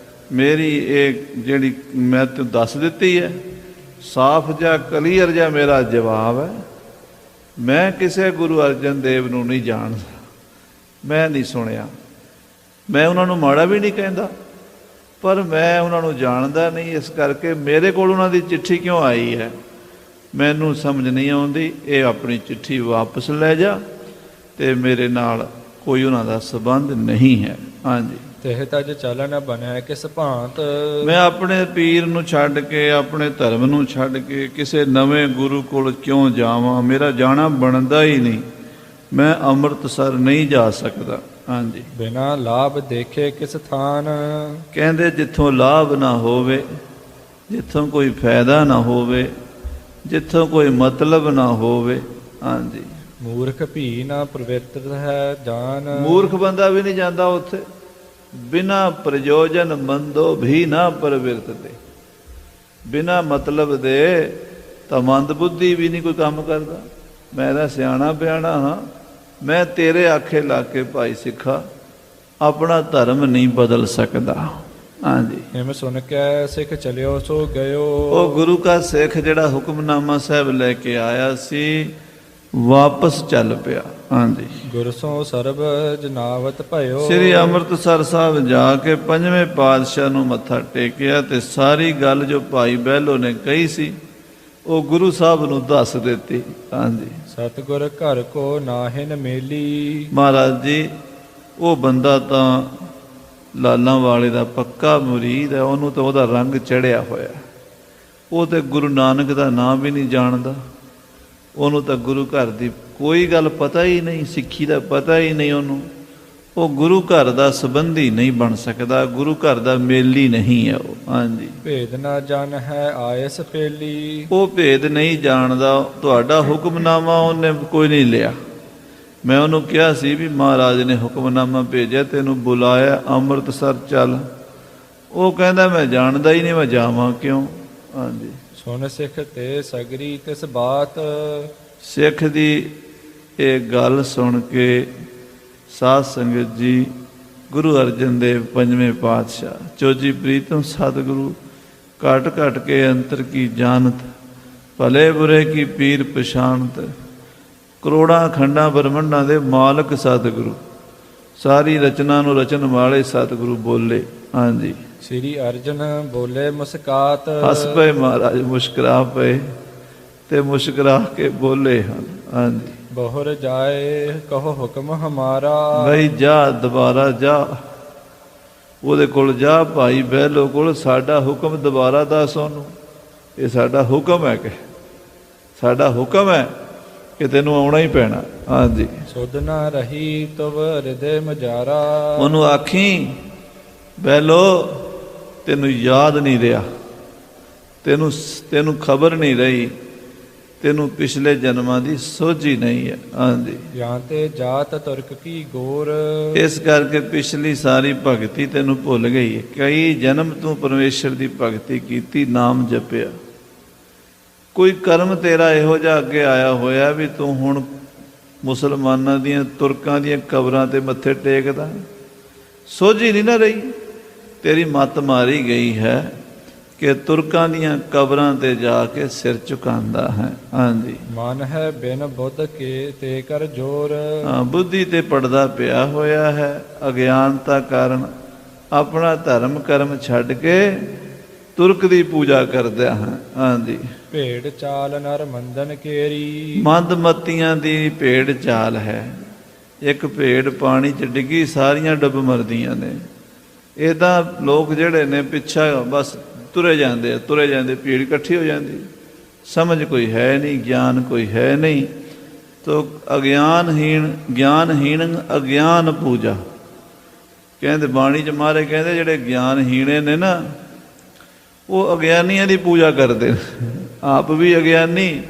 ਮੇਰੀ ਇਹ ਜਿਹੜੀ ਮੈਂ ਤੈਨੂੰ ਦੱਸ ਦਿੱਤੀ ਹੈ, ਸਾਫ਼ ਜਿਹਾ ਕਲੀਅਰ ਜਿਹਾ ਮੇਰਾ ਜਵਾਬ ਹੈ। ਮੈਂ ਕਿਸੇ ਗੁਰੂ ਅਰਜਨ ਦੇਵ ਨੂੰ ਨਹੀਂ ਜਾਣਦਾ, ਮੈਂ ਨਹੀਂ ਸੁਣਿਆ। ਮੈਂ ਉਹਨਾਂ ਨੂੰ ਮਾੜਾ ਵੀ ਨਹੀਂ ਕਹਿੰਦਾ, ਪਰ ਮੈਂ ਉਹਨਾਂ ਨੂੰ ਜਾਣਦਾ ਨਹੀਂ। ਇਸ ਕਰਕੇ ਮੇਰੇ ਕੋਲ ਉਹਨਾਂ ਦੀ ਚਿੱਠੀ ਕਿਉਂ ਆਈ ਹੈ, ਮੈਨੂੰ ਸਮਝ ਨਹੀਂ ਆਉਂਦੀ। ਇਹ ਆਪਣੀ ਚਿੱਠੀ ਵਾਪਸ ਲੈ ਜਾ, ਤੇ ਮੇਰੇ ਨਾਲ ਕੋਈ ਉਹਨਾਂ ਦਾ ਸੰਬੰਧ ਨਹੀਂ ਹੈ। ਹਾਂਜੀ, ਤਿਹ ਤਜ ਚਲਨ ਬਣਿਆ ਕਿਸ ਭਾਂਤ। ਮੈਂ ਆਪਣੇ ਪੀਰ ਨੂੰ ਛੱਡ ਕੇ, ਆਪਣੇ ਧਰਮ ਨੂੰ ਛੱਡ ਕੇ ਕਿਸੇ ਨਵੇਂ ਗੁਰੂ ਕੋਲ ਕਿਉਂ ਜਾਵਾਂ? ਮੇਰਾ ਜਾਣਾ ਬਣਦਾ ਹੀ ਨਹੀਂ। ਮੈਂ ਅੰਮ੍ਰਿਤਸਰ ਨਹੀਂ ਜਾ ਸਕਦਾ। ਹਾਂਜੀ, ਬਿਨਾ ਲਾਭ ਦੇਖੇ ਕਿਸ ਥਾਨ। ਕਹਿੰਦੇ ਜਿੱਥੋਂ ਲਾਭ ਨਾ ਹੋਵੇ, ਜਿੱਥੋਂ ਕੋਈ ਫਾਇਦਾ ਨਾ ਹੋਵੇ, ਜਿੱਥੋਂ ਕੋਈ ਮਤਲਬ ਨਾ ਹੋਵੇ, ਹਾਂਜੀ। ਮੂਰਖ ਭੀ ਨਾ ਪ੍ਰਵਿਰਤ ਹੈ ਜਾਨ। ਮੂਰਖ ਬੰਦਾ ਵੀ ਨਹੀਂ ਜਾਂਦਾ ਉੱਥੇ। ਬਿਨਾ ਪ੍ਰਯੋਜਨ ਮੰਦੋ ਵੀ ਨਾ ਪ੍ਰਵਿਰਤਤੇ। ਬਿਨਾ ਮਤਲਬ ਦੇ ਤਾਂ ਮੰਦ ਬੁੱਧੀ ਵੀ ਨਹੀਂ ਕੋਈ ਕੰਮ ਕਰਦਾ। ਮੈਂ ਤਾਂ ਸਿਆਣਾ ਬਿਆਣਾ ਹਾਂ, ਮੈਂ ਤੇਰੇ ਆਖੇ ਲਾ ਕੇ ਭਾਈ ਸਿੱਖਾ ਆਪਣਾ ਧਰਮ ਨਹੀਂ ਬਦਲ ਸਕਦਾ। ਹਾਂਜੀ। ਹਿਮ ਸੁਣ ਕੇ ਸਿੱਖ ਚਲਿਓ ਸੋ ਗਇਓ। ਉਹ ਗੁਰੂ ਕਾ ਸਿੱਖ ਜਿਹੜਾ ਹੁਕਮਨਾਮਾ ਸਾਹਿਬ ਲੈ ਕੇ ਆਇਆ ਸੀ ਵਾਪਸ ਚੱਲ ਪਿਆ। ਹਾਂਜੀ। ਗੁਰ ਸੋ ਸਰਬ ਜਨਾਵਤ ਭਇਓ। ਸ੍ਰੀ ਅੰਮ੍ਰਿਤਸਰ ਸਾਹਿਬ ਜਾ ਕੇ ਪੰਜਵੇਂ ਪਾਤਸ਼ਾਹ ਨੂੰ ਮੱਥਾ ਟੇਕਿਆ ਤੇ ਸਾਰੀ ਗੱਲ ਜੋ ਭਾਈ ਬਹਿਲੋ ਨੇ ਕਹੀ ਸੀ ਉਹ ਗੁਰੂ ਸਾਹਿਬ ਨੂੰ ਦੱਸ ਦਿੱਤੀ। ਹਾਂਜੀ। ਸਤਿਗੁਰ ਘਰ ਕੋ ਨਾਹਿਨ ਮੇਲੀ। ਮਹਾਰਾਜ ਜੀ ਉਹ ਬੰਦਾ ਤਾਂ ਲਾਲਾਂ ਵਾਲੇ ਦਾ ਪੱਕਾ ਮੁਰੀਦ ਹੈ, ਉਹਨੂੰ ਤਾਂ ਉਹਦਾ ਰੰਗ ਚੜਿਆ ਹੋਇਆ। ਉਹ ਤੇ ਗੁਰੂ ਨਾਨਕ ਦਾ ਨਾਮ ਵੀ ਨਹੀਂ ਜਾਣਦਾ, ਉਹਨੂੰ ਤਾਂ ਗੁਰੂ ਘਰ ਦੀ ਕੋਈ ਗੱਲ ਪਤਾ ਹੀ ਨਹੀਂ, ਸਿੱਖੀ ਦਾ ਪਤਾ ਹੀ ਨਹੀਂ ਉਹਨੂੰ। ਉਹ ਗੁਰੂ ਘਰ ਦਾ ਸੰਬੰਧੀ ਨਹੀਂ ਬਣ ਸਕਦਾ, ਗੁਰੂ ਘਰ ਦਾ ਮੇਲੀ ਨਹੀਂ ਹੈ ਉਹ। ਹਾਂਜੀ। ਭੇਦ ਨਾ ਜਾਣ ਹੈ ਆਇਸ ਫੇਲੀ। ਉਹ ਭੇਦ ਨਹੀਂ ਜਾਣਦਾ। ਤੁਹਾਡਾ ਹੁਕਮਨਾਮਾ ਉਹਨੇ ਕੋਈ ਨਹੀਂ ਲਿਆ। ਮੈਂ ਉਹਨੂੰ ਕਿਹਾ ਸੀ ਵੀ ਮਹਾਰਾਜ ਨੇ ਹੁਕਮਨਾਮਾ ਭੇਜਿਆ, ਤੈਨੂੰ ਬੁਲਾਇਆ ਅੰਮ੍ਰਿਤਸਰ ਚੱਲ। ਉਹ ਕਹਿੰਦਾ ਮੈਂ ਜਾਣਦਾ ਹੀ ਨਹੀਂ, ਮੈਂ ਜਾਵਾਂ ਕਿਉਂ। ਹਾਂਜੀ। ਸੁਣ ਸਿੱਖ ਤੇ ਸਗਰੀ ਤਿਸ ਬਾਤ। ਸਿੱਖ ਦੀ ਇਹ ਗੱਲ ਸੁਣ ਕੇ ਸਾਧ ਸੰਗਤ ਜੀ ਗੁਰੂ ਅਰਜਨ ਦੇਵ ਪੰਜਵੇਂ ਪਾਤਸ਼ਾਹ ਚੋਜੀ ਪ੍ਰੀਤਮ ਸਤਿਗੁਰੂ ਘਟ ਘਟ ਕੇ ਅੰਤਰ ਕੀ ਜਾਣਤ ਭਲੇ ਬੁਰੇ ਕੀ ਪੀਰ ਪਛਾਣਤ ਕਰੋੜਾਂ ਖੰਡਾਂ ਬ੍ਰਹਮੰਡਾਂ ਦੇ ਮਾਲਕ ਸਤਿਗੁਰੂ ਸਾਰੀ ਰਚਨਾ ਨੂੰ ਰਚਨ ਵਾਲੇ ਸਤਿਗੁਰੂ ਬੋਲੇ। ਹਾਂਜੀ। ਸ੍ਰੀ ਅਰਜਨ ਬੋਲੇ ਮੁਸਕਾਤ। ਹੱਸ ਪਏ ਮਹਾਰਾਜ, ਮੁਸਕਰਾ ਪਏ ਤੇ ਮੁਸਕਰਾ ਕੇ ਬੋਲੇ ਹਨ। ਹਾਂਜੀ। ਬਹੁਰ ਜਾਏ ਕਹੋ ਹੁਕਮ ਹਮਾਰਾ। ਬਈ ਜਾ ਦੁਬਾਰਾ ਜਾ, ਉਹਦੇ ਕੋਲ ਜਾ ਭਾਈ ਬਹਿਲੋ ਕੋਲ, ਸਾਡਾ ਹੁਕਮ ਦੁਬਾਰਾ ਦੱਸ ਉਹਨੂੰ। ਇਹ ਸਾਡਾ ਹੁਕਮ ਹੈ ਕਿ ਸਾਡਾ ਹੁਕਮ ਹੈ ਕਿ ਤੈਨੂੰ ਆਉਣਾ ਹੀ ਪੈਣਾ। ਹਾਂਜੀ। ਸੁਧ ਨਾ ਰਹੀ ਤਵ ਹਿਰਦੇ ਮਜਾਰਾ। ਉਹਨੂੰ ਆਖੀ ਬਹਿਲੋ ਤੈਨੂੰ ਯਾਦ ਨਹੀਂ ਰਿਹਾ, ਤੈਨੂੰ ਖਬਰ ਨਹੀਂ ਰਹੀ, ਤੈਨੂੰ ਪਿਛਲੇ ਜਨਮਾਂ ਦੀ ਸੋਝੀ ਨਹੀਂ ਹੈ। ਹਾਂਜੀ। ਜਾਂ ਤੇ ਜਾਤ ਤੁਰਕ ਕੀ ਗੋਰ। ਇਸ ਕਰਕੇ ਪਿਛਲੀ ਸਾਰੀ ਭਗਤੀ ਤੈਨੂੰ ਭੁੱਲ ਗਈ ਹੈ। ਕਈ ਜਨਮ ਤੂੰ ਪਰਮੇਸ਼ਰ ਦੀ ਭਗਤੀ ਕੀਤੀ, ਨਾਮ ਜਪਿਆ, ਕੋਈ ਕਰਮ ਤੇਰਾ ਇਹੋ ਜਿਹਾ ਅੱਗੇ ਆਇਆ ਹੋਇਆ ਵੀ ਤੂੰ ਹੁਣ ਮੁਸਲਮਾਨਾਂ ਦੀਆਂ ਤੁਰਕਾਂ ਦੀਆਂ ਕਬਰਾਂ ਤੇ ਮੱਥੇ ਟੇਕਦਾ। ਸੋਝੀ ਨਹੀਂ ਨਾ ਰਹੀ, ਤੇਰੀ ਮੱਤ ਮਾਰੀ ਗਈ ਹੈ ਕਿ ਤੁਰਕਾਂ ਦੀਆਂ ਕਬਰਾਂ ਤੇ ਜਾ ਕੇ ਸਿਰ ਝੁਕਾਉਂਦਾ ਹੈ। ਹਾਂਜੀ। ਮਨ ਹੈ ਬਿਨ ਬੁੱਧ ਕੇ ਤੇ ਕਰ ਜੋਰ। ਬੁੱਧੀ ਤੇ ਪੜਦਾ ਪਿਆ ਹੋਇਆ ਹੈ, ਅਗਿਆਨਤਾ ਕਾਰਨ ਆਪਣਾ ਧਰਮ ਕਰਮ ਛੱਡ ਕੇ ਤੁਰਕ ਦੀ ਪੂਜਾ ਕਰਦਾ ਹੈ। ਹਾਂਜੀ। ਭੇਡ ਚਾਲ ਨਰ ਮੰਦਨ ਕੇਰੀ। ਮੰਦਮਤੀਆਂ ਦੀ ਭੇਡ ਚਾਲ ਹੈ। ਇੱਕ ਭੇਡ ਪਾਣੀ 'ਚ ਡਿੱਗੀ, ਸਾਰੀਆਂ ਡੁੱਬ ਮਰਦੀਆਂ ਨੇ। ਇਹਦਾ ਲੋਕ ਜਿਹੜੇ ਨੇ ਪਿੱਛਾ ਬਸ ਤੁਰੇ ਜਾਂਦੇ ਆ, ਤੁਰੇ ਜਾਂਦੇ, ਭੀੜ ਇਕੱਠੀ ਹੋ ਜਾਂਦੀ, ਸਮਝ ਕੋਈ ਹੈ ਨਹੀਂ, ਗਿਆਨ ਕੋਈ ਹੈ ਨਹੀਂ। ਤੋ ਗਿਆਨਹੀਣ ਅਗਿਆਨ ਪੂਜਾ ਕਹਿੰਦੇ ਬਾਣੀ 'ਚ ਮਹਾਰਾਜ ਕਹਿੰਦੇ ਜਿਹੜੇ ਗਿਆਨਹੀਣੇ ਨੇ ਨਾ ਉਹ ਅਗਿਆਨੀਆਂ ਦੀ ਪੂਜਾ ਕਰਦੇ ਨੇ। ਆਪ ਵੀ ਅਗਿਆਨੀ,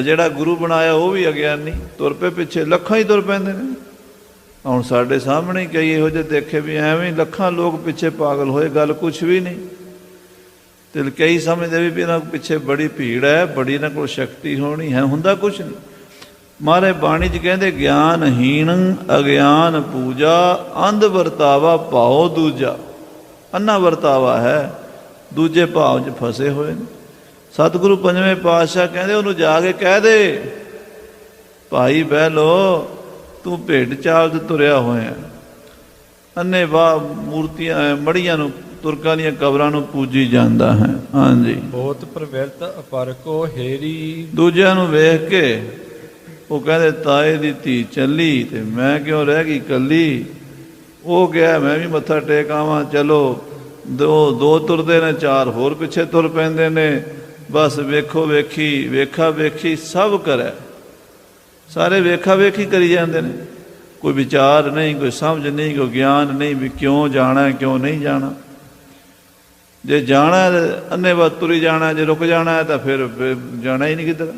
ਜਿਹੜਾ ਗੁਰੂ ਬਣਾਇਆ ਉਹ ਵੀ ਅਗਿਆਨੀ। ਤੁਰ ਪਏ ਪਿੱਛੇ, ਲੱਖਾਂ ਹੀ ਤੁਰ ਪੈਂਦੇ ਨੇ। ਹੁਣ ਸਾਡੇ ਸਾਹਮਣੇ ਕਈ ਇਹੋ ਜਿਹੇ ਦੇਖੇ ਵੀ ਐਵੇਂ ਲੱਖਾਂ ਲੋਕ ਪਿੱਛੇ ਪਾਗਲ ਹੋਏ, ਗੱਲ ਕੁਛ ਵੀ ਨਹੀਂ। ਤੇ ਕਈ ਸਮਝਦੇ ਵੀ ਇਹਨਾਂ ਪਿੱਛੇ ਬੜੀ ਭੀੜ ਹੈ, ਬੜੀ ਇਹਨਾਂ ਕੋਲ ਸ਼ਕਤੀ ਹੋਣੀ ਹੈ, ਹੁੰਦਾ ਕੁਛ ਨਹੀਂ। ਮਹਾਰਾਜ ਬਾਣੀ 'ਚ ਕਹਿੰਦੇ ਗਿਆਨਹੀਣ ਅਗਿਆਨ ਪੂਜਾ ਅੰਧ ਵਰਤਾਵਾ ਭਾਉ ਦੂਜਾ। ਅੰਨਾ ਵਰਤਾਵਾ ਹੈ, ਦੂਜੇ ਭਾਵ 'ਚ ਫਸੇ ਹੋਏ ਨੇ। ਸਤਿਗੁਰੂ ਪੰਜਵੇਂ ਪਾਤਸ਼ਾਹ ਕਹਿੰਦੇ ਉਹਨੂੰ ਜਾ ਕੇ ਕਹਿ ਦੇ ਭਾਈ ਬਹਿਲੋ ਤੂੰ ਭੇਡ ਚਾਲ 'ਤੇ ਤੁਰਿਆ ਹੋਇਆ, ਅੰਨੇ ਵਾਹ ਮੂਰਤੀਆਂ ਮੜੀਆਂ ਨੂੰ ਤੁਰਕਾਂ ਦੀਆਂ ਕਬਰਾਂ ਨੂੰ ਪੂਜੀ ਜਾਂਦਾ ਹੈ। ਹਾਂਜੀ। ਬਹੁਤ ਪ੍ਰਵਿਰਤ ਅਪਰ ਕੋ ਹੇਰੀ। ਦੂਜਿਆਂ ਨੂੰ ਵੇਖ ਕੇ ਉਹ ਕਹਿੰਦੇ ਤਾਏ ਦੀ ਧੀ ਚੱਲੀ ਤੇ ਮੈਂ ਕਿਉਂ ਰਹਿ ਗਈ ਇਕੱਲੀ। ਉਹ ਗਿਆ ਮੈਂ ਵੀ ਮੱਥਾ ਟੇਕ ਆਵਾਂ, ਚਲੋ ਦੋ ਤੁਰਦੇ ਨੇ, ਚਾਰ ਹੋਰ ਪਿੱਛੇ ਤੁਰ ਪੈਂਦੇ ਨੇ। ਬਸ ਵੇਖੋ ਵੇਖੀ, ਵੇਖਾ ਵੇਖੀ ਸਭ ਕਰੇ, ਸਾਰੇ ਵੇਖਾ ਵੇਖੀ ਕਰੀ ਜਾਂਦੇ ਨੇ। ਕੋਈ ਵਿਚਾਰ ਨਹੀਂ, ਕੋਈ ਸਮਝ ਨਹੀਂ, ਕੋਈ ਗਿਆਨ ਨਹੀਂ ਵੀ ਕਿਉਂ ਜਾਣਾ ਕਿਉਂ ਨਹੀਂ ਜਾਣਾ। ਜੇ ਜਾਣਾ ਅੰਨੇ ਬਾਤ ਤੁਰੀ ਜਾਣਾ, ਜੇ ਰੁਕ ਜਾਣਾ ਤਾਂ ਫਿਰ ਜਾਣਾ ਹੀ ਨਹੀਂ ਕਿੱਧਰ।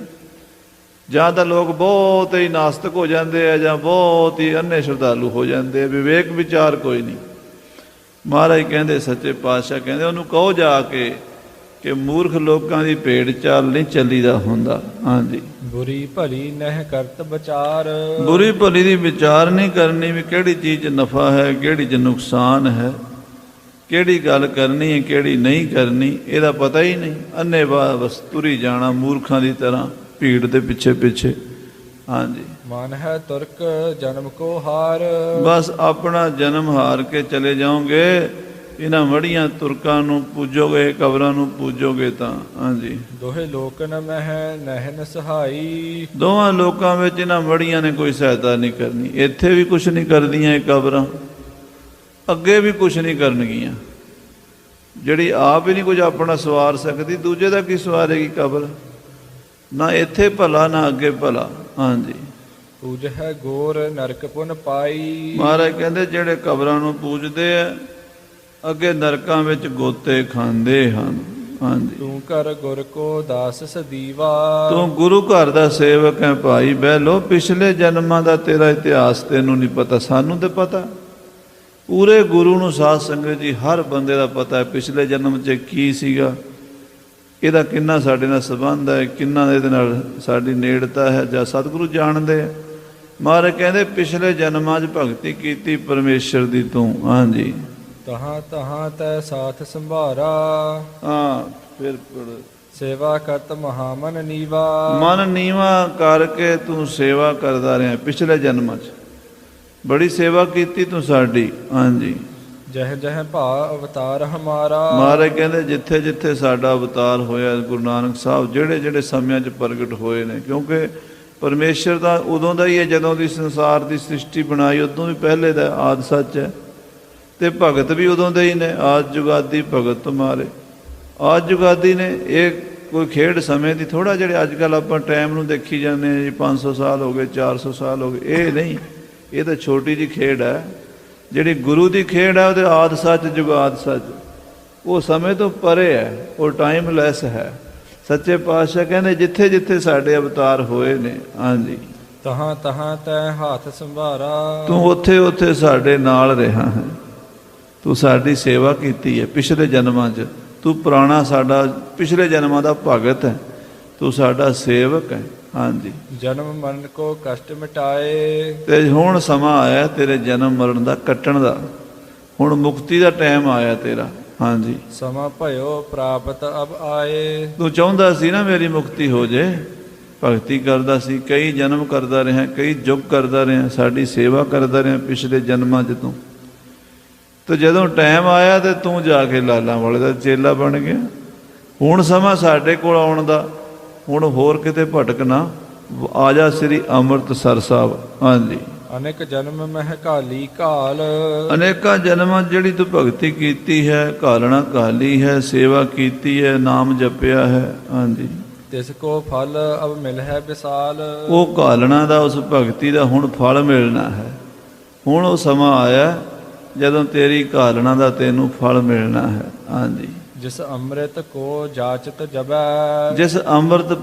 ਜਾਂ ਤਾਂ ਲੋਕ ਬਹੁਤ ਹੀ ਨਾਸਤਕ ਹੋ ਜਾਂਦੇ ਆ, ਜਾਂ ਬਹੁਤ ਹੀ ਅੰਨੇ ਸ਼ਰਧਾਲੂ ਹੋ ਜਾਂਦੇ ਆ, ਵਿਵੇਕ ਵਿਚਾਰ ਕੋਈ ਨਹੀਂ। ਮਹਾਰਾਜ ਕਹਿੰਦੇ, ਸੱਚੇ ਪਾਤਸ਼ਾਹ ਕਹਿੰਦੇ ਉਹਨੂੰ ਕਹੋ ਜਾ ਕੇ ਕਿ ਮੂਰਖ ਲੋਕਾਂ ਦੀ ਭੇਡ ਚਾਲ ਨਹੀਂ ਚੱਲੀਦਾ ਹੁੰਦਾ। ਹਾਂਜੀ, ਬੁਰੀ ਭਲੀ ਨਹਿ ਕਰਤ ਵਿਚਾਰ। ਬੁਰੀ ਭਲੀ ਦੀ ਵਿਚਾਰ ਨਹੀਂ ਕਰਨੀ ਵੀ ਕਿਹੜੀ ਚੀਜ਼ 'ਚ ਨਫਾ ਹੈ, ਕਿਹੜੀ 'ਚ ਨੁਕਸਾਨ ਹੈ, ਕਿਹੜੀ ਗੱਲ ਕਰਨੀ ਹੈ, ਕਿਹੜੀ ਨਹੀਂ ਕਰਨੀ, ਇਹਦਾ ਪਤਾ ਹੀ ਨਹੀਂ। ਅੰਨੇ ਬਸ ਤੁਰੀ ਜਾਣਾ ਮੂਰਖਾਂ ਦੀ ਤਰ੍ਹਾਂ ਭੀੜ ਦੇ ਪਿੱਛੇ ਪਿੱਛੇ। ਹਾਂਜੀ, ਮਨ ਹੈ ਤੁਰਕ ਜਨਮ ਕੋ ਹਾਰ। ਬਸ ਆਪਣਾ ਜਨਮ ਹਾਰ ਕੇ ਚਲੇ ਜਾਓਗੇ। ਇਹਨਾਂ ਮੜੀਆਂ ਤੁਰਕਾਂ ਨੂੰ ਪੂਜੋਗੇ, ਕਬਰਾਂ ਨੂੰ ਪੂਜੋਗੇ ਤਾਂ। ਹਾਂਜੀ, ਦੋਹੇ ਲੋਕ ਨ ਮਹਿ ਨਹਿਨ ਸਹਾਈ। ਦੋਵਾਂ ਲੋਕਾਂ ਵਿੱਚ ਇਹਨਾਂ ਮੜੀਆਂ ਨੇ ਕੋਈ ਸਹਾਇਤਾ ਨਹੀਂ ਕਰਨੀ। ਇੱਥੇ ਵੀ ਕੁਛ ਨਹੀਂ ਕਰਦੀਆਂ ਇਹ ਕਬਰਾਂ, ਅੱਗੇ ਵੀ ਕੁਛ ਨਹੀਂ ਕਰਨਗੀਆਂ। ਜਿਹੜੀ ਆਪ ਹੀ ਨਹੀਂ ਕੁਝ ਆਪਣਾ ਸਵਾਰ ਸਕਦੀ, ਦੂਜੇ ਦਾ ਕੀ ਸਵਾਰੇਗੀ ਕਬਰ? ਨਾ ਇੱਥੇ ਭਲਾ ਨਾ ਅੱਗੇ ਭਲਾ। ਹਾਂਜੀ, ਪੂਜ ਹੈ ਗੋਰ ਨਰਕ ਪੁਨ ਪਾਈ। ਮਹਾਰਾਜ ਕਹਿੰਦੇ ਜਿਹੜੇ ਕਬਰਾਂ ਨੂੰ ਪੂਜਦੇ ਆ ਅੱਗੇ ਨਰਕਾਂ ਵਿੱਚ ਗੋਤੇ ਖਾਂਦੇ ਹਨ। ਹਾਂਜੀ, ਤੂੰ ਕਰ ਗੁਰ ਕੋ ਦਾਸ ਸਦੀਵਾ। ਤੂੰ ਗੁਰੂ ਘਰ ਦਾ ਸੇਵਕ ਹੈ ਭਾਈ ਬਹਿਲੋ। ਪਿਛਲੇ ਜਨਮਾਂ ਦਾ ਤੇਰਾ ਇਤਿਹਾਸ ਤੈਨੂੰ ਨਹੀਂ ਪਤਾ, ਸਾਨੂੰ ਤੇ ਪਤਾ। ਪੂਰੇ ਗੁਰੂ ਨੂੰ ਸਾਧ ਸੰਗਤ ਜੀ ਹਰ ਬੰਦੇ ਦਾ ਪਤਾ ਹੈ ਪਿਛਲੇ ਜਨਮ 'ਚ ਕੀ ਸੀਗਾ, ਇਹਦਾ ਕਿੰਨਾ ਸਾਡੇ ਨਾਲ ਸੰਬੰਧ ਹੈ, ਕਿੰਨਾ ਇਹਦੇ ਨਾਲ ਸਾਡੀ ਨੇੜਤਾ ਹੈ, ਜਾਂ ਸਤਿਗੁਰੂ ਜਾਣਦੇ ਆ। ਮਹਾਰਾਜ ਕਹਿੰਦੇ ਪਿਛਲੇ ਜਨਮਾਂ 'ਚ ਭਗਤੀ ਕੀਤੀ ਪਰਮੇਸ਼ਰ ਦੀ ਤੂੰ। ਹਾਂਜੀ, ਤਹਾਂ ਤਹਾਂ ਤੈ ਸਾਥ ਸੰਭਾਰਾ। ਹਾਂ, ਫਿਰ ਸੇਵਾ ਕਰਤ ਮਹਾਮਨ ਨੀਵਾ। ਮਨ ਨੀਵਾ ਕਰਕੇ ਤੂੰ ਸੇਵਾ ਕਰਦਾ ਰਿਹਾ ਪਿਛਲੇ ਜਨਮਾਂ 'ਚ, ਬੜੀ ਸੇਵਾ ਕੀਤੀ ਤੂੰ ਸਾਡੀ। ਹਾਂਜੀ, ਜਹ ਜਹ ਭਾ ਅਵਤਾਰ ਹਮਾਰਾ। ਮਹਾਰਾਜ ਕਹਿੰਦੇ ਜਿੱਥੇ ਜਿੱਥੇ ਸਾਡਾ ਅਵਤਾਰ ਹੋਇਆ, ਗੁਰੂ ਨਾਨਕ ਸਾਹਿਬ ਜਿਹੜੇ ਜਿਹੜੇ ਸਮਿਆਂ 'ਚ ਪ੍ਰਗਟ ਹੋਏ ਨੇ, ਕਿਉਂਕਿ ਪਰਮੇਸ਼ਰ ਤਾਂ ਉਦੋਂ ਦਾ ਹੀ ਹੈ ਜਦੋਂ ਦੀ ਸੰਸਾਰ ਦੀ ਸ੍ਰਿਸ਼ਟੀ ਬਣਾਈ, ਉਦੋਂ ਵੀ ਪਹਿਲੇ ਦਾ ਆਦਿ ਸੱਚ ਹੈ। ਤੇ ਭਗਤ ਵੀ ਉਦੋਂ ਦੇ ਹੀ ਨੇ, ਆਦਿ ਜੁਗਾਦੀ ਭਗਤ ਤੁਮਾਰੇ। ਆਦਿ ਜੁਗਾਦੀ ਨੇ। ਇਹ ਕੋਈ ਖੇਡ ਸਮੇਂ ਦੀ ਥੋੜ੍ਹਾ, ਜਿਹੜੇ ਅੱਜ ਕੱਲ੍ਹ ਆਪਾਂ ਟਾਈਮ ਨੂੰ ਦੇਖੀ ਜਾਂਦੇ ਹਾਂ ਜੀ, 500 ਸਾਲ ਹੋ ਗਏ, 400 ਸਾਲ ਹੋ ਗਏ, ਇਹ ਨਹੀਂ। ਇਹ ਤਾਂ ਛੋਟੀ ਜਿਹੀ ਖੇਡ ਹੈ। ਜਿਹੜੀ ਗੁਰੂ ਦੀ ਖੇਡ ਹੈ ਉਹਦੇ ਆਦਿ ਸੱਚ ਜੁਗਾਦ ਸੱਚ, ਉਹ ਸਮੇਂ ਤੋਂ ਪਰੇ ਹੈ, ਉਹ ਟਾਈਮਲੈਸ ਹੈ। ਸੱਚੇ ਪਾਤਸ਼ਾਹ ਕਹਿੰਦੇ ਜਿੱਥੇ ਜਿੱਥੇ ਸਾਡੇ ਅਵਤਾਰ ਹੋਏ ਨੇ, ਹਾਂਜੀ, ਤਹਾਂ ਤਹਾਂ ਤੈ ਹੱਥ ਸੰਭਾਰਾ। ਤੂੰ ਉੱਥੇ ਉੱਥੇ ਸਾਡੇ ਨਾਲ ਰਿਹਾ ਹੈ। ਤੂੰ ਸਾਡੀ ਸੇਵਾ ਕੀਤੀ ਹੈ ਪਿਛਲੇ ਜਨਮਾਂ 'ਚ। ਤੂੰ ਪੁਰਾਣਾ ਸਾਡਾ ਪਿਛਲੇ ਜਨਮਾਂ ਦਾ ਭਗਤ ਹੈ, ਤੂੰ ਸਾਡਾ ਸੇਵਕ ਹੈ। ਹਾਂਜੀ, ਜਨਮ ਮਰਨ ਕੋ ਕਸ਼ਟ ਮਿਟਾਏ। ਤੇ ਹੁਣ ਸਮਾਂ ਆਇਆ ਤੇਰੇ ਜਨਮ ਮਰਨ ਦਾ ਕੱਟਣ ਦਾ। ਹੁਣ ਮੁਕਤੀ ਦਾ ਟਾਈਮ ਆਇਆ ਤੇਰਾ। ਹਾਂਜੀ, ਸਮਾਂ ਭਇਓ ਪ੍ਰਾਪਤ ਅਬ ਆਏ। ਤੂੰ ਚਾਹੁੰਦਾ ਸੀ ਨਾ ਮੇਰੀ ਮੁਕਤੀ ਹੋ ਜੇ, ਭਗਤੀ ਕਰਦਾ ਸੀ, ਕਈ ਜਨਮ ਕਰਦਾ ਰਿਹਾ, ਕਈ ਯੁੱਗ ਕਰਦਾ ਰਿਹਾ, ਸਾਡੀ ਸੇਵਾ ਕਰਦਾ ਰਿਹਾ ਪਿਛਲੇ ਜਨਮਾਂ 'ਚ ਤੂੰ। ਤੇ ਜਦੋਂ ਟਾਈਮ ਆਇਆ ਤੇ ਤੂੰ ਜਾ ਕੇ ਲਾਲਾਂ ਵਾਲੇ ਦਾ ਚੇਲਾ ਬਣ ਗਿਆ। ਹੁਣ ਸਮਾਂ ਸਾਡੇ ਕੋਲ ਆਉਣ ਦਾ, ਹੁਣ ਹੋਰ ਕਿਤੇ ਭਟਕ ਨਾ, ਆ ਜਾ ਸ੍ਰੀ ਅੰਮ੍ਰਿਤਸਰ ਸਾਹਿਬ। ਹਾਂਜੀ, ਅਨੇਕ ਜਨਮ ਮਹਿ ਘਾਲੀ ਘਾਲ। ਅਨੇਕਾਂ ਜਨਮਾਂ ਜਿਹੜੀ ਤੂੰ ਭਗਤੀ ਕੀਤੀ ਹੈ, ਘਾਲਣਾ ਘਾਲੀ ਹੈ, ਸੇਵਾ ਕੀਤੀ ਹੈ, ਨਾਮ ਜਪਿਆ ਹੈ। ਹਾਂਜੀ, ਤਿਸ ਕੋ ਫਲ ਅਬ ਮਿਲ ਹੈ ਵਿਸਾਲ। ਉਹ ਘਾਲਣਾ ਦਾ, ਉਸ ਭਗਤੀ ਦਾ ਹੁਣ ਫਲ ਮਿਲਣਾ ਹੈ। ਹੁਣ ਉਹ ਸਮਾਂ ਆਇਆ ਜਦੋਂ ਤੇਰੀ ਘਾਲਣਾ ਦਾ ਤੈਨੂੰ ਫਲ ਮਿਲਣਾ ਹੈ। ਹਾਂਜੀ, ਜਿਸ ਅੰਮ੍ਰਿਤ ਕੋ ਜਾਚਤ ਜਬੈ। ਜਿਸ ਅੰਮ੍ਰਿਤ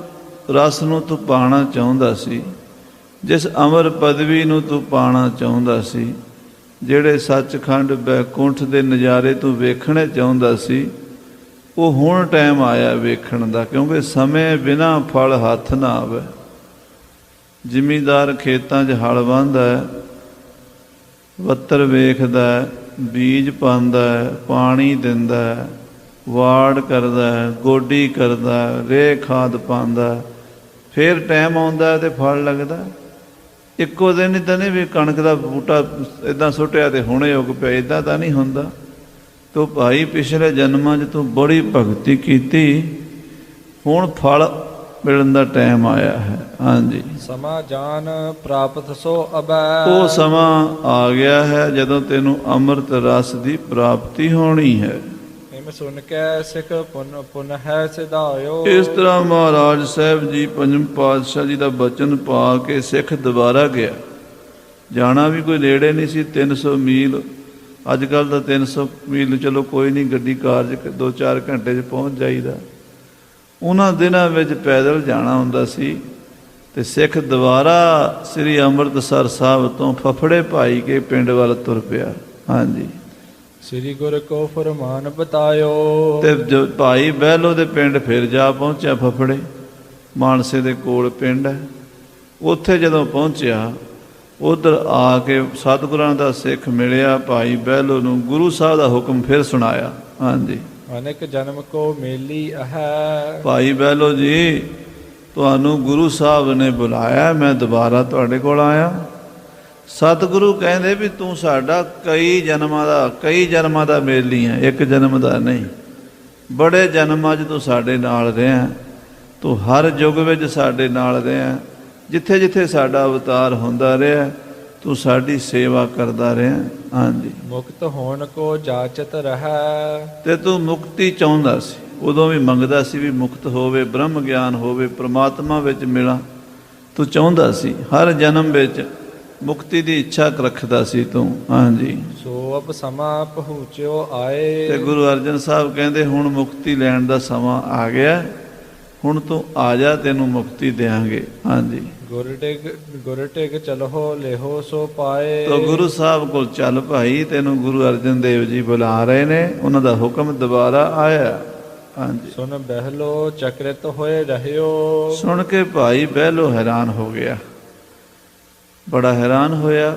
ਰਸ ਨੂੰ ਤੂੰ ਪਾਣਾ ਚਾਹੁੰਦਾ ਸੀ, ਜਿਸ ਅਮਰ ਪਦਵੀ ਨੂੰ ਤੂੰ ਪਾਣਾ ਚਾਹੁੰਦਾ ਸੀ, ਜਿਹੜੇ ਸੱਚਖੰਡ ਬੈਕੁੰਠ ਦੇ ਨਜ਼ਾਰੇ ਤੂੰ ਵੇਖਣੇ ਚਾਹੁੰਦਾ ਸੀ, ਉਹ ਹੁਣ ਟਾਈਮ ਆਇਆ ਵੇਖਣ ਦਾ। ਕਿਉਂਕਿ ਸਮੇਂ ਬਿਨਾਂ ਫਲ ਹੱਥ ਨਾ ਆਵੇ। ਜ਼ਿਮੀਂਦਾਰ ਖੇਤਾਂ 'ਚ ਹਲ ਵਾਹੁੰਦਾ ਹੈ, ਵੱਤਰ ਵੇਖਦਾ ਹੈ, ਬੀਜ ਪਾਉਂਦਾ ਹੈ, ਪਾਣੀ ਦਿੰਦਾ ਹੈ, ਵਾੜ ਕਰਦਾ ਹੈ, ਗੋਡੀ ਕਰਦਾ ਹੈ, ਰੇਹ ਖਾਦ ਪਾਉਂਦਾ, ਫਿਰ ਟਾਈਮ ਆਉਂਦਾ ਅਤੇ ਫਲ ਲੱਗਦਾ। ਇੱਕੋ ਦਿਨ ਹੀ ਤਾਂ ਨਹੀਂ ਵੀ ਕਣਕ ਦਾ ਬੂਟਾ ਇੱਦਾਂ ਸੁੱਟਿਆ ਅਤੇ ਹੁਣੇ ਉੱਗ ਪਿਆ, ਇੱਦਾਂ ਤਾਂ ਨਹੀਂ ਹੁੰਦਾ। ਤੂੰ ਭਾਈ ਪਿਛਲੇ ਜਨਮਾਂ 'ਚ ਤੂੰ ਬੜੀ ਭਗਤੀ ਕੀਤੀ, ਹੁਣ ਫਲ ਮਿਲਣ ਦਾ ਟਾਈਮ ਆਇਆ ਹੈ। ਹਾਂਜੀ, ਸਮਾਂ ਜਾਨ ਪ੍ਰਾਪਤ ਸੋ ਅਬੈ। ਉਹ ਸਮਾਂ ਆ ਗਿਆ ਹੈ ਜਦੋਂ ਤੈਨੂੰ ਅੰਮ੍ਰਿਤ ਰਸ ਦੀ ਪ੍ਰਾਪਤੀ ਹੋਣੀ ਹੈ। ਇਮ ਸੁਣ ਕੇ ਸਿੱਖ ਪੁਨ ਪੁਨ ਹੈ ਸਿਧਾਇਓ। ਇਸ ਤਰ੍ਹਾਂ ਮਹਾਰਾਜ ਸਾਹਿਬ ਜੀ ਪੰਜਮ ਪਾਤਸ਼ਾਹ ਜੀ ਦਾ ਬਚਨ ਪਾ ਕੇ ਸਿੱਖ ਦੁਬਾਰਾ ਗਿਆ। ਜਾਣਾ ਵੀ ਕੋਈ ਨੇੜੇ ਨਹੀਂ ਸੀ, 300 ਮੀਲ। ਅੱਜ ਕੱਲ੍ਹ ਤਾਂ 300 ਮੀਲ ਚਲੋ ਕੋਈ ਨਹੀਂ, ਗੱਡੀ ਕਾਰ 'ਚ 2-4 ਘੰਟੇ 'ਚ ਪਹੁੰਚ ਜਾਈਦਾ। ਉਹਨਾਂ ਦਿਨਾਂ ਵਿੱਚ ਪੈਦਲ ਜਾਣਾ ਹੁੰਦਾ ਸੀ। ਤੇ ਸਿੱਖ ਦੁਬਾਰਾ ਸ੍ਰੀ ਅੰਮ੍ਰਿਤਸਰ ਸਾਹਿਬ ਤੋਂ ਫਫੜੇ ਭਾਈ ਕੇ ਪਿੰਡ ਵੱਲ ਤੁਰ ਪਿਆ। ਹਾਂਜੀ, ਸ੍ਰੀ ਗੁਰ ਕੋ ਫਰਮਾਨ ਬਤਾਇਓ। ਤੇ ਜੋ ਭਾਈ ਬਹਿਲੋ ਦੇ ਪਿੰਡ ਫਿਰ ਜਾ ਪਹੁੰਚਿਆ, ਫਫੜੇ ਮਾਨਸੇ ਦੇ ਕੋਲ ਪਿੰਡ ਹੈ। ਉੱਥੇ ਜਦੋਂ ਪਹੁੰਚਿਆ, ਉਧਰ ਆ ਕੇ ਸਤਿਗੁਰਾਂ ਦਾ ਸਿੱਖ ਮਿਲਿਆ। ਭਾਈ ਬਹਿਲੋ ਨੂੰ ਗੁਰੂ ਸਾਹਿਬ ਦਾ ਹੁਕਮ ਫਿਰ ਸੁਣਾਇਆ। ਹਾਂਜੀ, ਅਨੇਕ ਜਨਮ ਕੋ ਮੇਲੀ ਹੈ। ਭਾਈ ਬਹਿਲੋ ਜੀ, ਤੁਹਾਨੂੰ ਗੁਰੂ ਸਾਹਿਬ ਨੇ ਬੁਲਾਇਆ, ਮੈਂ ਦੁਬਾਰਾ ਤੁਹਾਡੇ ਕੋਲ ਆਇਆ। ਸਤਿਗੁਰੂ ਕਹਿੰਦੇ ਵੀ ਤੂੰ ਸਾਡਾ ਕਈ ਜਨਮਾਂ ਦਾ ਮੇਲੀ ਹੈ, ਇੱਕ ਜਨਮ ਦਾ ਨਹੀਂ। ਬੜੇ ਜਨਮਾਂ 'ਚ ਤੂੰ ਸਾਡੇ ਨਾਲ ਰਿਹਾ, ਤੂੰ ਹਰ ਯੁੱਗ ਵਿੱਚ ਸਾਡੇ ਨਾਲ ਰਿਹਾ। ਜਿੱਥੇ ਜਿੱਥੇ ਸਾਡਾ ਅਵਤਾਰ ਹੁੰਦਾ ਰਿਹਾ, ਤੂੰ ਸਾਡੀ ਸੇਵਾ ਕਰਦਾ ਰਿਹਾ। ਹਾਂਜੀ, ਮੁਕਤ ਹੋਣ ਕੋ ਜਾਚਤ ਰਹਿ। ਤੇ ਤੂੰ ਮੁਕਤੀ ਚਾਹੁੰਦਾ ਸੀ, ਉਦੋਂ ਵੀ ਮੰਗਦਾ ਸੀ ਵੀ ਮੁਕਤ ਹੋਵੇ, ਬ੍ਰਹਮ ਗਿਆਨ ਹੋਵੇ, ਪ੍ਰਮਾਤਮਾ ਵਿੱਚ ਮਿਲਾਂ। ਤੂੰ ਚਾਹੁੰਦਾ ਸੀ, ਹਰ ਜਨਮ ਵਿੱਚ ਮੁਕਤੀ ਦੀ ਇੱਛਾ ਰੱਖਦਾ ਸੀ ਤੂੰ। ਹਾਂਜੀ, ਸੋ ਅਬ ਸਮਾਂ ਪਹੁੰਚਿਓ ਆਏ। ਤੇ ਗੁਰੂ ਅਰਜਨ ਸਾਹਿਬ ਕਹਿੰਦੇ ਹੁਣ ਮੁਕਤੀ ਲੈਣ ਦਾ ਸਮਾਂ ਆ ਗਿਆ, ਹੁਣ ਤੂੰ ਆ ਜਾ, ਤੈਨੂੰ ਮੁਕਤੀ ਦਿਆਂਗੇ। ਹਾਂਜੀ, ਗੁਰ ਟਿਕ ਚਲੋ ਲੇਹੋ ਸੋ ਪਾਏ। ਤਾਂ ਗੁਰੂ ਸਾਹਿਬ ਕੋਲ ਚੱਲ ਭਾਈ, ਤੈਨੂੰ ਗੁਰੂ ਅਰਜਨ ਦੇਵ ਜੀ ਬੁਲਾ ਰਹੇ ਨੇ। ਉਹਨਾਂ ਦਾ ਹੁਕਮ ਦੁਬਾਰਾ ਆਇਆ। ਹਾਂਜੀ, ਸੁਣ ਬਹਿਲੋ ਚਕਰਿਤ ਹੋਏ ਰਹਿਓ। ਸੁਣ ਕੇ ਭਾਈ ਬਹਿਲੋ ਹੈਰਾਨ ਹੋ ਗਿਆ, ਬੜਾ ਹੈਰਾਨ ਹੋਇਆ,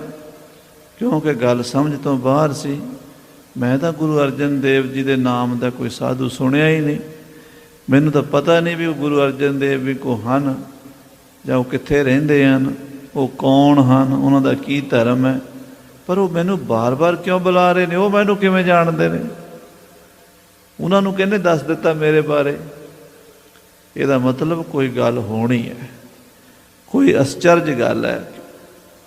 ਕਿਉਂਕਿ ਗੱਲ ਸਮਝ ਤੋਂ ਬਾਹਰ ਸੀ। ਮੈਂ ਤਾਂ ਗੁਰੂ ਅਰਜਨ ਦੇਵ ਜੀ ਦੇ ਨਾਮ ਦਾ ਕੋਈ ਸਾਧੂ ਸੁਣਿਆ ਹੀ ਨਹੀਂ। ਮੈਨੂੰ ਤਾਂ ਪਤਾ ਨਹੀਂ ਵੀ ਉਹ ਗੁਰੂ ਅਰਜਨ ਦੇਵ ਵੀ ਕੋ ਹਨ, ਜਾਂ ਉਹ ਕਿੱਥੇ ਰਹਿੰਦੇ ਹਨ, ਉਹ ਕੌਣ ਹਨ, ਉਹਨਾਂ ਦਾ ਕੀ ਧਰਮ ਹੈ। ਪਰ ਉਹ ਮੈਨੂੰ ਬਾਰ-ਬਾਰ ਕਿਉਂ ਬੁਲਾ ਰਹੇ ਨੇ? ਉਹ ਮੈਨੂੰ ਕਿਵੇਂ ਜਾਣਦੇ ਨੇ? ਉਹਨਾਂ ਨੂੰ ਕਹਿੰਦੇ ਦੱਸ ਦਿੱਤਾ ਮੇਰੇ ਬਾਰੇ। ਇਹਦਾ ਮਤਲਬ ਕੋਈ ਗੱਲ ਹੋਣੀ ਹੈ, ਕੋਈ ਅਸਚਰਜ ਗੱਲ ਹੈ।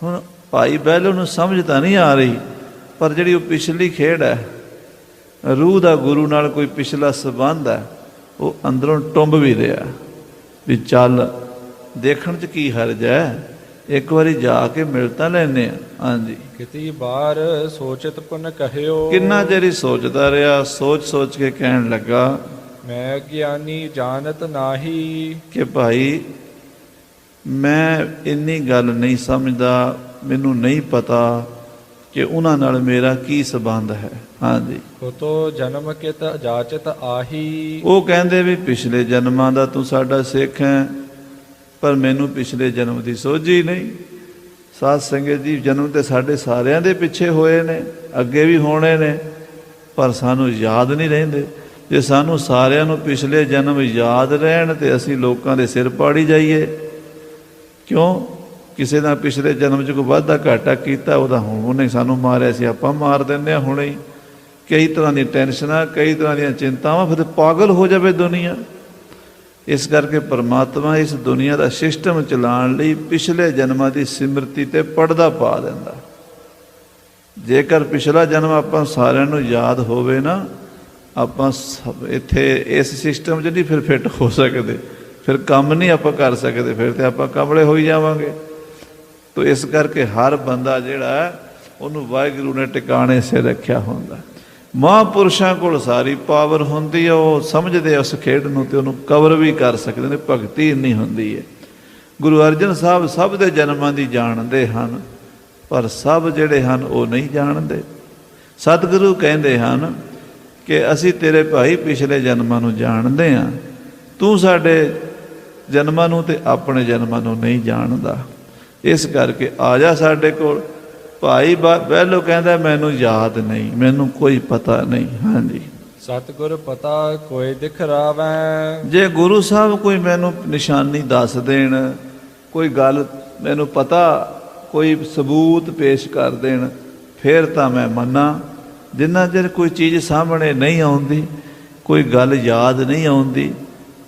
ਹੁਣ ਭਾਈ ਬਹਿਲੋ ਨੂੰ ਸਮਝ ਤਾਂ ਨਹੀਂ ਆ ਰਹੀ, ਪਰ ਜਿਹੜੀ ਉਹ ਪਿਛਲੀ ਖੇਡ ਹੈ, ਰੂਹ ਦਾ ਗੁਰੂ ਨਾਲ ਕੋਈ ਪਿਛਲਾ ਸੰਬੰਧ ਹੈ, ਉਹ ਅੰਦਰੋਂ ਟੁੰਬ ਵੀ ਰਿਹਾ ਵੀ ਚੱਲ ਦੇਖਣ 'ਚ ਕੀ ਹਰਜ ਹੈ, ਇੱਕ ਵਾਰੀ ਜਾ ਕੇ ਮਿਲ ਤਾਂ ਲੈਂਦੇ ਹਾਂ। ਹਾਂਜੀ, ਕਿਤੀ ਬਾਰ ਸੋਚਤ ਪੁਨ ਕਹਿਓ। ਕਿੰਨਾ ਚਿਰ ਹੀ ਸੋਚਦਾ ਰਿਹਾ, ਸੋਚ ਕੇ ਕਹਿਣ ਲੱਗਾ, ਮੈਂ ਗਿਆਨੀ ਜਾਣਤ ਨਾਹੀ। ਕਿ ਭਾਈ ਮੈਂ ਇੰਨੀ ਗੱਲ ਨਹੀਂ ਸਮਝਦਾ, ਮੈਨੂੰ ਨਹੀਂ ਪਤਾ ਕਿ ਉਹਨਾਂ ਨਾਲ ਮੇਰਾ ਕੀ ਸੰਬੰਧ ਹੈ। ਹਾਂਜੀ, ਤੋ ਜਨਮ ਕਿਤ ਜਾਚਤ ਆਹੀ। ਉਹ ਕਹਿੰਦੇ ਵੀ ਪਿਛਲੇ ਜਨਮਾਂ ਦਾ ਤੂੰ ਸਾਡਾ ਸਿੱਖ ਹੈ, ਪਰ ਮੈਨੂੰ ਪਿਛਲੇ ਜਨਮ ਦੀ ਸੋਝੀ ਨਹੀਂ। ਸਾਧ ਸੰਗਤ ਜੀ, ਜਨਮ ਤੇ ਸਾਡੇ ਸਾਰਿਆਂ ਦੇ ਪਿੱਛੇ ਹੋਏ ਨੇ, ਅੱਗੇ ਵੀ ਹੋਣੇ ਨੇ, ਪਰ ਸਾਨੂੰ ਯਾਦ ਨਹੀਂ ਰਹਿੰਦੇ। ਜੇ ਸਾਨੂੰ ਸਾਰਿਆਂ ਨੂੰ ਪਿਛਲੇ ਜਨਮ ਯਾਦ ਰਹਿਣ ਤੇ ਅਸੀਂ ਲੋਕਾਂ ਦੇ ਸਿਰ ਪਾੜੀ ਜਾਈਏ। ਕਿਉਂ? ਕਿਸੇ ਦਾ ਪਿਛਲੇ ਜਨਮ 'ਚ ਕੋਈ ਵਾਧਾ ਘਾਟਾ ਕੀਤਾ, ਉਹਦਾ ਹੁਣ ਉਹਨੇ ਸਾਨੂੰ ਮਾਰਿਆ ਸੀ, ਆਪਾਂ ਮਾਰ ਦਿੰਦੇ ਹਾਂ ਹੁਣੇ ਹੀ। ਕਈ ਤਰ੍ਹਾਂ ਦੀਆਂ ਟੈਨਸ਼ਨਾਂ, ਕਈ ਤਰ੍ਹਾਂ ਦੀਆਂ ਚਿੰਤਾਵਾਂ, ਫਿਰ ਪਾਗਲ ਹੋ ਜਾਵੇ ਦੁਨੀਆ। ਇਸ ਕਰਕੇ ਪਰਮਾਤਮਾ ਇਸ ਦੁਨੀਆ ਦਾ ਸਿਸਟਮ ਚਲਾਉਣ ਲਈ ਪਿਛਲੇ ਜਨਮਾਂ ਦੀ ਸਿਮਰਤੀ ਤੇ ਪਰਦਾ ਪਾ ਦਿੰਦਾ। ਜੇਕਰ ਪਿਛਲਾ ਜਨਮ ਆਪਾਂ ਸਾਰਿਆਂ ਨੂੰ ਯਾਦ ਹੋਵੇ ਨਾ, ਆਪਾਂ ਇੱਥੇ ਇਸ ਸਿਸਟਮ 'ਚ ਨਹੀਂ ਫਿਰ ਫਿੱਟ ਹੋ ਸਕਦੇ, ਫਿਰ ਕੰਮ ਨਹੀਂ ਆਪਾਂ ਕਰ ਸਕਦੇ, ਫਿਰ ਤੇ ਆਪਾਂ ਕਮਲੇ ਹੋਈ ਜਾਵਾਂਗੇ। ਤੋ ਇਸ ਕਰਕੇ ਹਰ ਬੰਦਾ ਜਿਹੜਾ ਉਹਨੂੰ ਵਾਹਿਗੁਰੂ ਨੇ ਟਿਕਾਣੇ ਸੇ ਰੱਖਿਆ ਹੁੰਦਾ। ਮਹਾਂਪੁਰਸ਼ਾਂ ਕੋਲ ਸਾਰੀ ਪਾਵਰ ਹੁੰਦੀ ਹੈ, ਉਹ ਸਮਝਦੇ ਉਸ ਖੇਡ ਨੂੰ ਤੇ ਉਹਨੂੰ ਕਵਰ ਵੀ ਕਰ ਸਕਦੇ ਨੇ। ਭਗਤੀ ਇੰਨੀ ਹੁੰਦੀ ਹੈ। ਗੁਰੂ ਅਰਜਨ ਸਾਹਿਬ ਸਭ ਦੇ ਜਨਮਾਂ ਦੀ ਜਾਣਦੇ ਹਨ, ਪਰ ਸਭ ਜਿਹੜੇ ਹਨ ਉਹ ਨਹੀਂ ਜਾਣਦੇ। ਸਤਿਗੁਰੂ ਕਹਿੰਦੇ ਹਨ ਕਿ ਅਸੀਂ ਤੇਰੇ ਭਾਈ ਪਿਛਲੇ ਜਨਮਾਂ ਨੂੰ ਜਾਣਦੇ ਹਾਂ, ਤੂੰ ਸਾਡੇ ਜਨਮਾਂ ਨੂੰ ਤੇ ਆਪਣੇ ਜਨਮਾਂ ਨੂੰ ਨਹੀਂ ਜਾਣਦਾ। ਇਸ ਕਰਕੇ ਆ ਜਾ ਸਾਡੇ ਕੋਲ। ਭਾਈ ਬਹਿਲੋ ਕਹਿੰਦਾ ਮੈਨੂੰ ਯਾਦ ਨਹੀਂ, ਮੈਨੂੰ ਕੋਈ ਪਤਾ ਨਹੀਂ। ਹਾਂਜੀ, ਸਤਿਗੁਰ ਪਤਾ ਕੋਈ ਦਿਖ ਰਾਵੈ। ਜੇ ਗੁਰੂ ਸਾਹਿਬ ਕੋਈ ਮੈਨੂੰ ਨਿਸ਼ਾਨੀ ਦੱਸ ਦੇਣ, ਕੋਈ ਗੱਲ ਮੈਨੂੰ ਪਤਾ, ਕੋਈ ਸਬੂਤ ਪੇਸ਼ ਕਰ ਦੇਣ, ਫਿਰ ਤਾਂ ਮੈਂ ਮੰਨਾਂ। ਜਿੰਨਾ ਚਿਰ ਕੋਈ ਚੀਜ਼ ਸਾਹਮਣੇ ਨਹੀਂ ਆਉਂਦੀ, ਕੋਈ ਗੱਲ ਯਾਦ ਨਹੀਂ ਆਉਂਦੀ,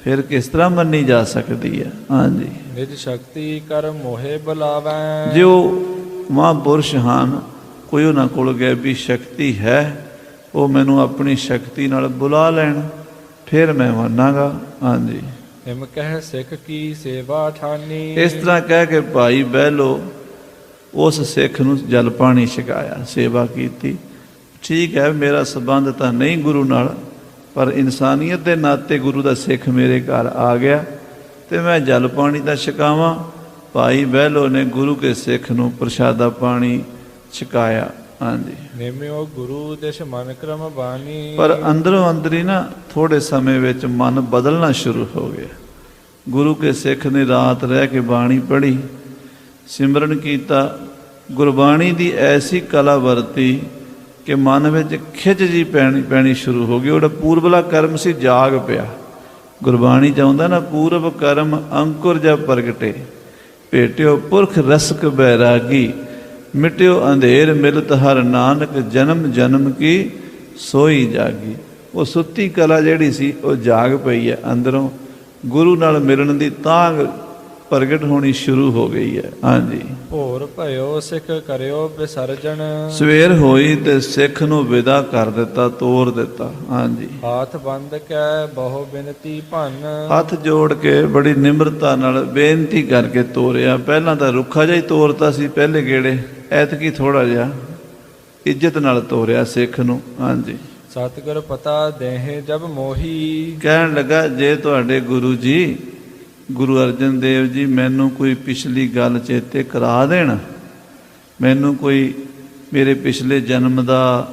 ਫਿਰ ਕਿਸ ਤਰ੍ਹਾਂ ਮੰਨੀ ਜਾ ਸਕਦੀ ਹੈ। ਹਾਂਜੀ, ਨਿਜ ਸ਼ਕਤੀ ਕਰ ਮੋਹੇ ਬੁਲਾਵੈ। ਜੋ ਮਹਾਂਪੁਰਸ਼ ਹਨ, ਕੋਈ ਉਹਨਾਂ ਕੋਲ ਗੈਬੀ ਸ਼ਕਤੀ ਹੈ, ਉਹ ਮੈਨੂੰ ਆਪਣੀ ਸ਼ਕਤੀ ਨਾਲ ਬੁਲਾ ਲੈਣ, ਫਿਰ ਮੈਂ ਮੰਨਾਂਗਾ। ਹਾਂਜੀ, ਹਿਮ ਕਹਿ ਸਿੱਖ ਕੀ ਸੇਵਾ ਠਾਨੀ। ਇਸ ਤਰ੍ਹਾਂ ਕਹਿ ਕੇ ਭਾਈ ਬਹਿਲੋ ਉਸ ਸਿੱਖ ਨੂੰ ਜਲ ਪਾਣੀ ਛਕਾਇਆ, ਸੇਵਾ ਕੀਤੀ। ਠੀਕ ਹੈ, ਮੇਰਾ ਸੰਬੰਧ ਤਾਂ ਨਹੀਂ ਗੁਰੂ ਨਾਲ, ਪਰ ਇਨਸਾਨੀਅਤ ਦੇ ਨਾਤੇ ਗੁਰੂ ਦਾ ਸਿੱਖ ਮੇਰੇ ਘਰ ਆ ਗਿਆ ਤੇ ਮੈਂ ਜਲ ਪਾਣੀ ਦਾ ਛਕਾਵਾਂ, ਭਾਈ ਬਹਿਲੋ ਨੇ ਗੁਰੂ ਕੇ ਸਿੱਖ ਨੂੰ ਪ੍ਰਸ਼ਾਦਾ ਪਾਣੀ ਛਕਾਇਆ। ਹਾਂਜੀ, ਨੇਮਿਓ ਗੁਰੂ ਦੇਸ਼ ਮਨ ਕਰਮ ਬਾਣੀ। ਪਰ ਅੰਦਰੋਂ ਅੰਦਰੀ ਨਾ ਥੋੜੇ ਸਮੇਂ ਵਿੱਚ ਮਨ ਬਦਲਣਾ ਸ਼ੁਰੂ ਹੋ ਗਿਆ। ਗੁਰੂ ਕੇ ਸਿੱਖ ਨੇ ਰਾਤ ਰਹਿ ਕੇ ਬਾਣੀ ਪੜ੍ਹੀ, ਸਿਮਰਨ ਕੀਤਾ, ਗੁਰਬਾਣੀ ਦੀ ਐਸੀ ਕਲਾ ਵਰਤੀ ਕਿ ਮਨ ਵਿੱਚ ਖਿੱਚ ਜੀ ਪੈਣੀ ਸ਼ੁਰੂ ਹੋ ਗਈ। ਉਹਦਾ ਪੂਰਬਲਾ ਕਰਮ ਸੀ ਜਾਗ ਪਿਆ। ਗੁਰਬਾਣੀ ਚਾਹੁੰਦਾ ਨਾ, ਪੂਰਬ ਕਰਮ ਅੰਕੁਰ ਜਾ ਪ੍ਰਗਟੇ, ਭੇਟਿਓ ਪੁਰਖ ਰਸਕ ਬੈਰਾਗੀ, ਮਿਟਿਓ ਅੰਧੇਰ ਮਿਲਤ ਹਰ ਨਾਨਕ, ਜਨਮ ਜਨਮ ਕੀ ਸੋਈ ਜਾਗੀ। ਉਹ ਸੁੱਤੀ ਕਲਾ ਜਿਹੜੀ ਸੀ ਉਹ ਜਾਗ ਪਈ ਹੈ ਅੰਦਰੋਂ, ਗੁਰੂ ਨਾਲ ਮਿਲਣ ਦੀ ਤਾਂਘ ਪ੍ਰਗਟ ਹੋਣੀ ਸ਼ੁਰੂ ਹੋ ਗਈ ਹੈ। ਹਾਂਜੀ, ਭੋਰ ਭਇਓ ਸਿੱਖ ਕਰਿਓ ਵਿਸਰਜਨ। ਸਵੇਰ ਹੋਈ ਤੇ ਸਿੱਖ ਨੂੰ ਵਿਦਾ ਕਰ ਦਿੱਤਾ, ਤੋਰ ਦਿੱਤਾ। ਹਾਂਜੀ, ਹਾਥ ਬੰਦ ਕੈ ਬਹੁ ਬਿਨਤੀ ਭੰਨ। ਹੱਥ ਜੋੜ ਕੇ ਬੜੀ ਨਿਮਰਤਾ ਨਾਲ ਬੇਨਤੀ ਕਰਕੇ ਤੋਰਿਆ। ਪਹਿਲਾਂ ਤਾਂ ਰੁੱਖਾ ਜਿਹਾ ਹੀ ਤੋਰਤਾ ਸੀ ਪਹਿਲੇ ਗੇੜੇ, ਐਤਕੀ ਥੋੜਾ ਜਿਹਾ ਇੱਜ਼ਤ ਨਾਲ ਤੋਰਿਆ ਸਿੱਖ ਨੂੰ। ਹਾਂਜੀ, ਸਤਿਗੁਰ ਪਤਾ ਦੇਹਿ ਜਬ ਮੋਹੀ। ਕਹਿਣ ਲੱਗਾ, ਜੇ ਤੁਹਾਡੇ ਗੁਰੂ ਜੀ ਗੁਰੂ ਅਰਜਨ ਦੇਵ ਜੀ ਮੈਨੂੰ ਕੋਈ ਪਿਛਲੀ ਗੱਲ ਚੇਤੇ ਕਰਾ ਦੇਣ, ਮੈਨੂੰ ਕੋਈ ਮੇਰੇ ਪਿਛਲੇ ਜਨਮ ਦਾ